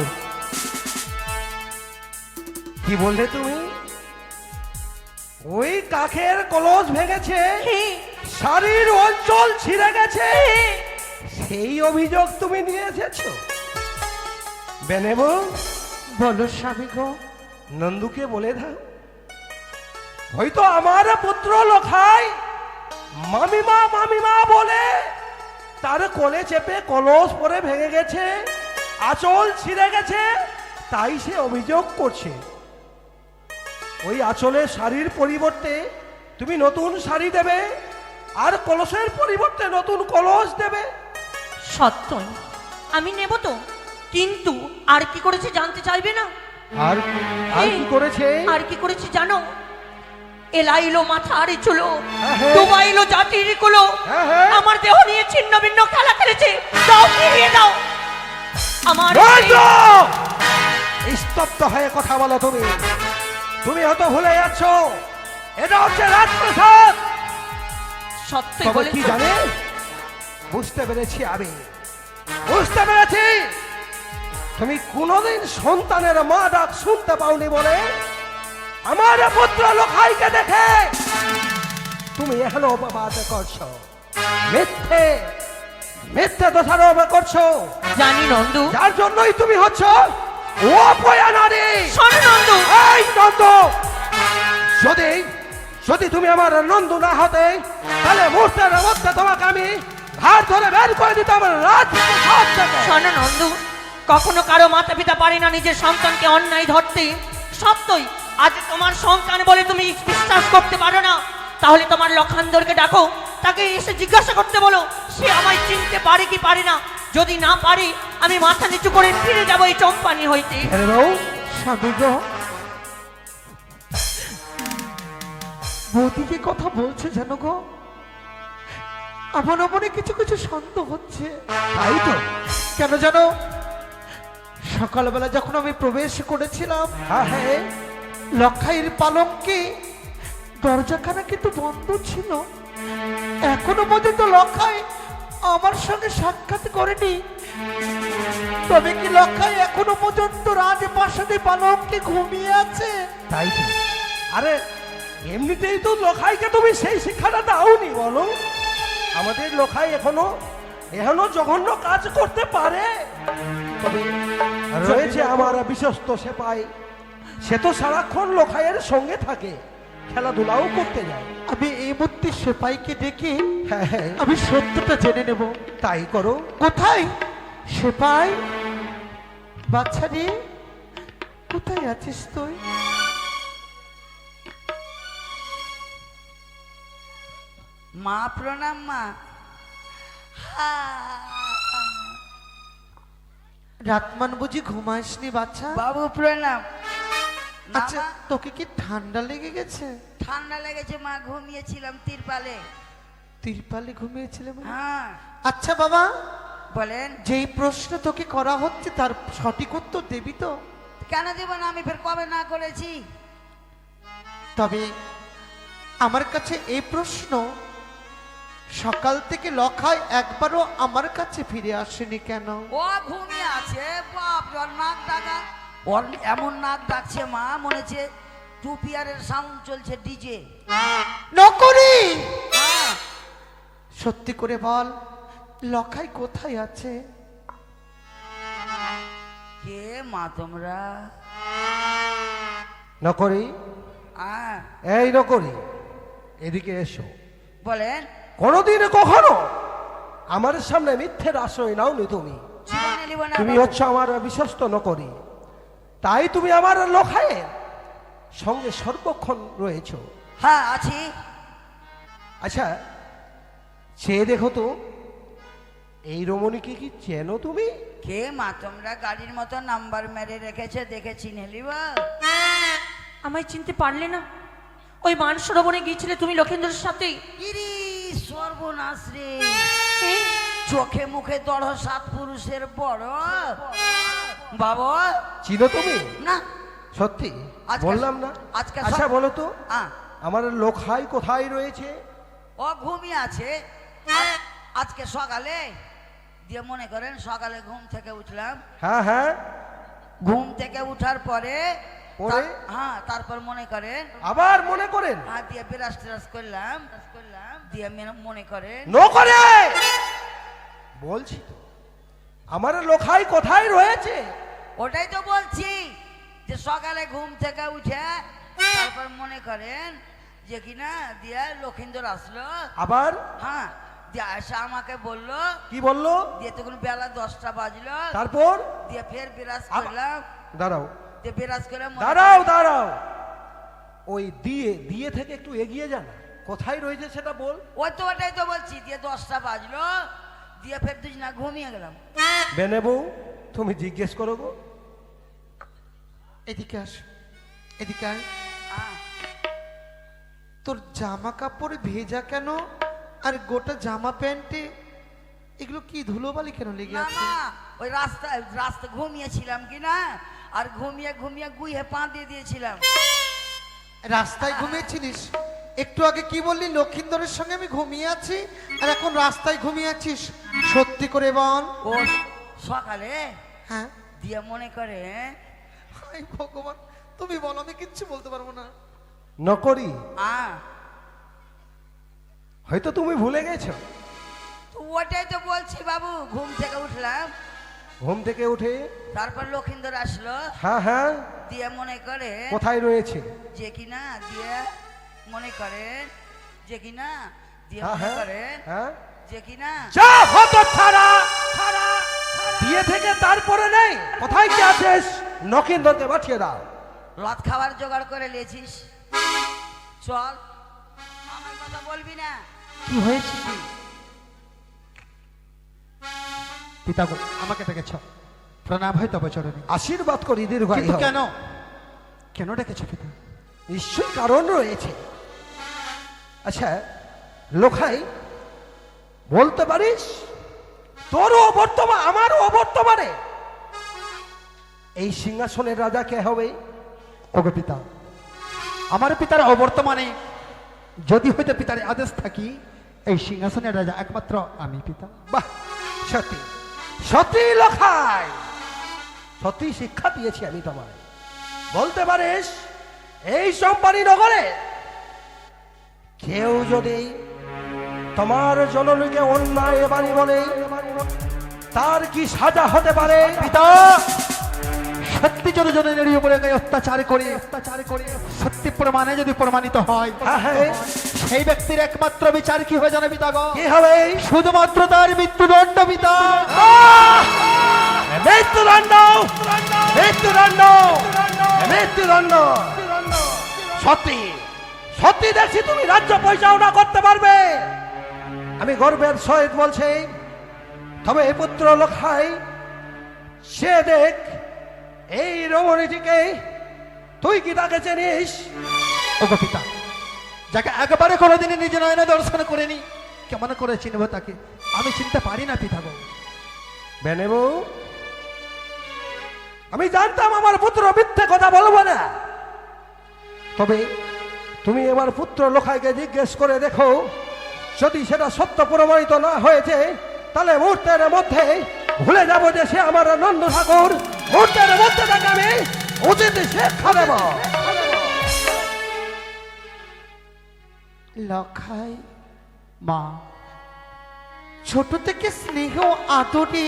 কি বললে তুমি? ওই কাঠের কলস ভেঙেছে, হ্যাঁ, শাড়ির অঞ্চল ছিঁড়ে গেছে, হ্যাঁ। সেই অভিযোগ তুমি নিয়ে এসেছো? বেনেব বলো স্বামী গো। নন্দুকে বলে দাও হয়তো আমার পুত্র লোখাই মামিমা মামিমা বলে তার কোলে চেপে কলস পরে ভেঙে গেছে, আঁচল ছিঁড়ে গেছে, তাই সে অভিযোগ করছে। ওই আঁচলের শাড়ির পরিবর্তে তুমি নতুন শাড়ি দেবে আর কলসের পরিবর্তে নতুন কলস দেবে। সত্যই আমি নেব তো, কিন্তু আর কি করেছে জানতে চাইবে না? আর আর কি করেছে? আর কি করেছে জানো? এলাইলো মাথার চুলো, হ্যাঁ, হ্যাঁ। ডুবাইলো জাতির কুলো, হ্যাঁ, হ্যাঁ। আমার দেহ নিয়ে ছিন্ন ভিন্ন খেলা খেলেছে। দাও, ফিরিয়ে দাও আমার। বন্ধ! স্তব্ধ হয়ে কথা বলো তুমি। তুমি হয়তো ভুলে যাচ্ছ এটা হচ্ছে রাজপ্রাসাদ। সত্যি তবে বলে কি জানে? বুঝতে পেরেছি আমি, বুঝতে পেরেছি তুমি কোনোদিন সন্তানের মা ডাক শুনতে পাওনি বলে আমার পুত্র লোখাইকে দেখে তুমি এখনো অপবাদ করছো, মিথ্যে মিথ্যে দোষারোপ করছো, জানি নন্দু। যার জন্যই তুমি হচ্ছ অপয়া নারী। শোন নন্দু, এই নন্দ, যদি যদি তুমি আমার নন্দু না হতে তাহলে মুহূর্তের মধ্যে তোমাকে আমি ঘাট ধরে বের করে দিতাম রাজপ্রাসাদ থেকে। শোন নন্দু, কখনো কারো মাতা পিতা পারে না নিজের সন্তানকে অন্যায় ধরতে। সত্যই আজ তোমার সন্তান বলে তুমি বিশ্বাস করতে পারো না, তাহলে তোমার লখান্দরকে ডাকো, তাকে এসে জিজ্ঞাসা করতে বলো সে আমায় চিনতে পারে কি পারে না। যদি না পারে আমি মাথা নিচু করে ফিরে যাবো এই চম্পানি হইতে। হ্যালো, স্বামী গো, বৌদি যে কথা বলছে জানো গো, আমার মনে কিছু কিছু সন্দেহ হচ্ছে। তাই তো। কেন জানো? সকালবেলা যখন আমি প্রবেশ করেছিলাম, হ্যাঁ হ্যাঁ, লক্ষাইয়ের পালঙ্কে দরজাখানা কিন্তু বন্ধ ছিল। এখনো পর্যন্ত লক্ষাই আমার সঙ্গে সাক্ষাৎ করেনি। তবে কি লক্ষাই এখনো পর্যন্ত রাজপ্রাসাদে পালঙ্কে ঘুমিয়ে আছে? তাই তো। আরে এমনিতেই তো লোখাইকে তুমি সেই শিক্ষাটা দাওনি বলো। আমাদের লোখাই এখনো এখনো জঘন্য কাজ করতে পারে। তবে রয়েছে আমার বিশ্বস্ত সেপাই, সে তো সারাক্ষণ লোখাইয়ের সঙ্গে থাকে, খেলাধুলাও করতে যায়। আমি এই মুহূর্তে সেপাইকে ডেকে হ্যাঁ হ্যাঁ, আমি সত্যটা জেনে নেব। তাই করো। কোথায় সেপাই? বাচ্চা রে, কোথায় আছিস তুই? মা প্রণাম মা। রাতমান বুঝি ঘুমাসনি বাচ্চা? বাবু প্রণাম। না আচ্ছা, মা, তোকে কি ঠান্ডা লেগে গেছে? ঠান্ডা লেগেছে মা, ঘুমিয়েছিলাম তিরপালে। তিরপালে ঘুমিয়েছিলে মানে? হ্যাঁ। আচ্ছা বাবা, বলেন। যেই প্রশ্ন তোকে করা হচ্ছে তার সঠিক উত্তর দিবি তো? কেন দিব না, আমি ফের কবে না করেছি? তবে আমার কাছে এই প্রশ্ন সকাল থেকে লখায় একবারও আমার কাছে ফিরে আসেনি কেন? ও ঘুমিয়ে আছে, বাপ রে, ওর নাক ডাকা, ওর এমন নাক ডাকছে মা, মনে হচ্ছে টু পিয়ারের সাউন্ড চলছে, ডিজে। নকরি, হ্যাঁ, সত্যি করে বল লখাই কোথায় আছে? কে মা তোমরা? নকরি, হ্যাঁ, এই নকরি, এদিকে এসো। বলেন। কোনোদিন কখনো আমার সামনে মিথ্যের আশ্রয় নাওনি তুমি। জীবনে নিব না তুমি বাবু। হচ্ছে আমার বিশ্বস্ত নকরি, তাই তুমি আমার লখায়ের সঙ্গে সর্বক্ষণ রয়েছো। হ্যাঁ আছি। আচ্ছা, চেয়ে দেখো তো, এই রমণীকে কি চেনো তুমি? কে মা তোমরা? গাড়ির মতো নাম্বার মেরে রেখেছে, দেখে চিনে নিবা। আমায় চিনতে পারলে না? ওই মানসরোবরে গিয়েছিলে তুমি লক্ষেন্দ্রের সাথে। ইরি সর্বনাশ রে, হ্যাঁ? চোখে মুখে দড় সাত পুরুষের বড় বাবা। চিনো তুমি? না, সত্যি আজকে- বললাম না। আজকে আচ্ছা সব- বলো তো, হ্যাঁ, আমার লোখাই কোথায় রয়েছে? ও ঘুমিয়ে আছে। আজকে সকালে দিয়ে মনে করেন সকালে ঘুম থেকে উঠলাম, হ্যাঁ হ্যাঁ, ঘুম থেকে উঠার পরে পরে? হ্যাঁ তারপর মনে করেন আবার মনে করেন? হ্যাঁ দিয়ে বিরাজ টিরাজ করলাম, দিয়ে মনে করেন নকরে বলছি তো, আমার লোখাই কোথায় রয়েছে? ওটাই তো বলছি যে সকালে ঘুম থেকে উঠে তারপর মনে করেন যে কিনা দিয়ে লক্ষিন্দর আসলো। আবার হ্যাঁ, দিয়ে আসা আমাকে বললো, কি বললো? দিয়ে তখন বেলা 10টা বাজলো, তারপর দিয়ে ফের বিরাজ আবার- করলাম, দাঁড়াও দিয়ে বিরাজ করে মনে দাঁড়াও করেন- দাঁড়াও, ওই দিয়ে দিয়ে থেকে একটু এগিয়ে যান, কোথায় রয়েছে সেটা বল। ওই তো ওটাই তো বলছি, দিয়ে 10টা বাজলো, দিয়ে ফের দুজনা ঘুমিয়ে গেলাম। বেনে বউ, তুমি জিজ্ঞেস করো গো। এদিকে আস, এদিকে আয়। হ্যাঁ, তোর জামা কাপড় ভেজা কেন? আর গোটা জামা প্যান্টে এগুলো কি ধুলোবালি কেন লেগে না আছে? না, ওই রাস্তা ঘুমিয়েছিলাম কি না, আর ঘুমিয়ে ঘুমিয়ে গুইয়ে পা দিয়ে দিয়েছিলাম। রাস্তায় ঘুমিয়েছিলিস? একটু আগে কি বললি লক্ষিন্দরের সঙ্গে আমি ঘুমিয়ে আছি, আর এখন রাস্তায় ঘুমিয়ে আছিস? সত্যি করে বল। ও সকালে হ্যাঁ, দিয়ে মনে করে হায় ভগবান, তুমি বলো, আমি কিচ্ছু বলতে পারবো না। নকরি, হ্যাঁ, হয়তো তুমি ভুলে গেছো। তো ওটাই তো বলছি বাবু, ঘুম থেকে উঠলাম, ঘুম থেকে উঠে তারপর লক্ষিন্দর আসলো, হ্যাঁ হ্যাঁ, দিয়ে মনে করে কোথায় রয়েছে? যে কিনা দিয়ে মনে করেন যে কিনা দিয়ে হ্যাঁ মনে হ্যাঁ করেন হ্যাঁ, যে কিনা যা হত ছাড়া দিয়ে থেকে তারপরে নেই, কোথায় কি আছিস? নকিন্দরকে পাঠিয়ে দাও। লাত খাবার জোগাড় করে নিয়েছিস, চল, আমার কথা বলবি না। কি হয়েছে কি? পিতা গো, আমাকে ডেকেছ, প্রণাম হয় তবে চরণে। আশীর্বাদ করি দীর্ঘায়ু কিন্তু হও। কেন কেন ডেকেছ পিতা? নিশ্চয়ই কারণ রয়েছে। আচ্ছা লোখাই, বলতে পারিস তোরও বর্তমান আমারও বর্তমানে এই সিংহাসনের রাজা কে হবে? ওগো পিতা, আমার পিতার অবর্তমানে যদি হইতে পিতার আদেশ থাকি, এই সিংহাসনের রাজা একমাত্র আমি পিতা। বাহ, সত্যি সত্যি লোখাই, সত্যি শিক্ষা দিয়েছি আমি তোমায়। বলতে পারিস এই সম্পানী নগরে কেউ যদি তোমার জননীকে অন্যায় বাণী বলে, তার কি সাজা হতে পারে? পিতা, সত্যি যদি জনের উপরে গায়ে অত্যাচার করে সত্যি প্রমাণে যদি প্রমাণিত হয়, হ্যাঁ হ্যাঁ, সেই ব্যক্তির একমাত্র বিচার কি হয় জানে পিতা গো? কি হবে? শুধুমাত্র তার মৃত্যুদণ্ড পিতা। আহ! মৃত্যুদণ্ড, মৃত্যুদণ্ড, মৃত্যুদণ্ড। সত্যি সত্যি দেখছি তুমি রাজ্য পরিচালনা করতে পারবে, আমি গর্বের সহিত বলছি। তবে এই পুত্র লোখাই, সে দেখ এই রমণীটিকে, তুই কি তাকে চিনিস? ওগো পিতা, যাকে একবারে কোনোদিনই নিজে নয়নে দর্শন করিনি, কেমন করে চিনব তাকে? আমি চিনতে পারি না পিতা গো। বেনেবু, আমি জানতাম আমার পুত্র মিথ্যে কথা বলবো না, তবে তুমি আমার পুত্র লোখাইকে জিজ্ঞেস করে দেখো, যদি সেটা সত্য প্রমাণিত না হয়েছে তাহলে মুহূর্তের মধ্যে ভুলে যাব যে সে আমার নন্দ ঠাকুর। মুহূর্তের মধ্যে তাকে আমি উচিত শিক্ষা দেব। লখাই, মা, ছোট থেকে স্নেহ আদরে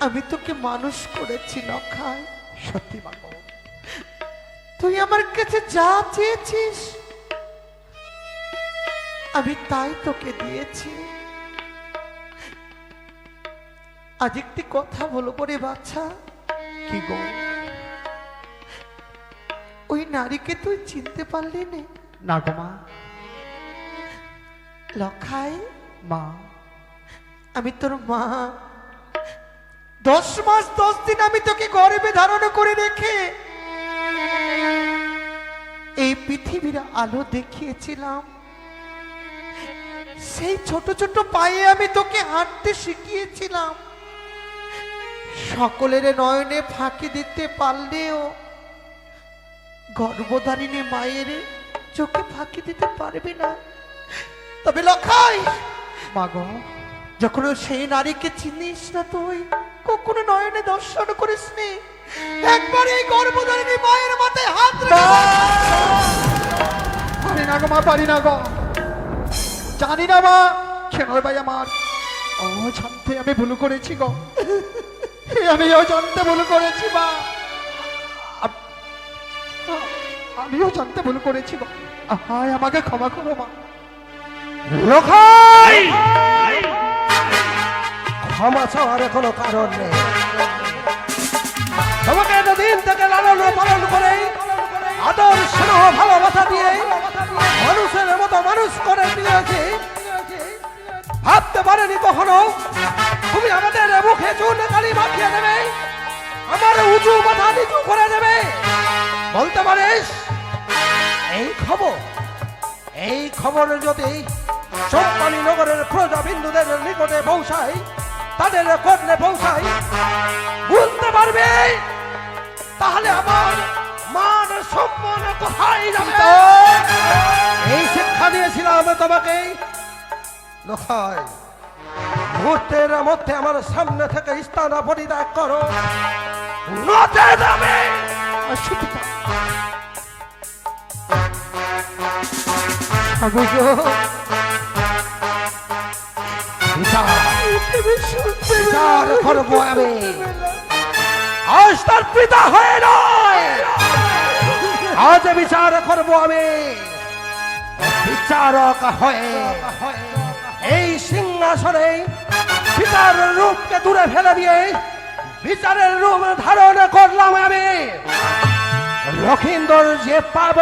আমি তোকে মানুষ করেছি লখাই। সত্যি মা গো। তুই আমার কাছে যা চেয়েছিস আমি তাই তোকে দিয়েছি। আজ একটি কথা বলবো রে বাচ্চা। কি গো? ওই নারীকে তুই চিনতে পারলি নে? না গো মা। লখাই, মা, আমি তোর মা। 10 মাস 10 দিন আমি তোকে গর্ভে ধারণ করে রেখে এই পৃথিবীর আলো দেখিয়েছিলাম। সেই ছোট ছোট পায়ে আমি তোকে হাঁটতে শিখিয়েছিলাম। সকলের নয়নে ফাঁকি দিতে পারলেও গর্ভধারিণী মায়ের চোখে ফাঁকি দিতে পারবে না। তবে লখাই, মা গো, যখন সেই নারীকে চিনিস না, তুই কখনো নয়নে দর্শন করিস নি, একবার এই গর্ভধারিণী মায়ের মাথায় হাত পারি না গো মা, পারি না গো। জানি না মা, কেন ভাই আমার অজান্তে আমি ভুল করেছি গো। আমি অজান্তে ভুল করেছি মা। আমিও জানতে ভুল করেছি গো। হায়, আমাকে ক্ষমা করো মা। লোখাই, ক্ষমা চাওয়ার কোনো কারণ নেই। তোমাকে এতদিন থেকে লালন পালন করে আদর স্নেহ ভালোবাসা দিয়ে মানুষের মতো মানুষ করে দিয়েছি। ভাবতে পারেনি কখনো তুমি আমাদের মুখে চুন কালি মাখিয়ে দেবে, আমার উঁচু মাথা নিচু করে দেবে। বলতে পারিস এই খবর যদি চম্পানী নগরের প্রজা বিন্দুদের নিকটে পৌঁছায়, তাদের কর্ণে পৌঁছায়, বুঝতে পারবে তাহলে আমার মান সম্মান কোথায় যাবে। এই শিক্ষা দিয়েছিলাম তোমাকে। লোখাই, মুহূর্তের মধ্যে আমার সামনে থেকে স্থান পরিত্যাগ করো, নচে যাবে। বিচার করবো আমি, আজ তার পিতা হয়ে নয়, আজ বিচার করবো আমি বিচারক হয়ে। এই সিংহাসনে পিতার রূপকে দূরে ফেলে দিয়ে বিচারের রূপ ধারণ করলাম আমি। লক্ষিন্দর যে পাপ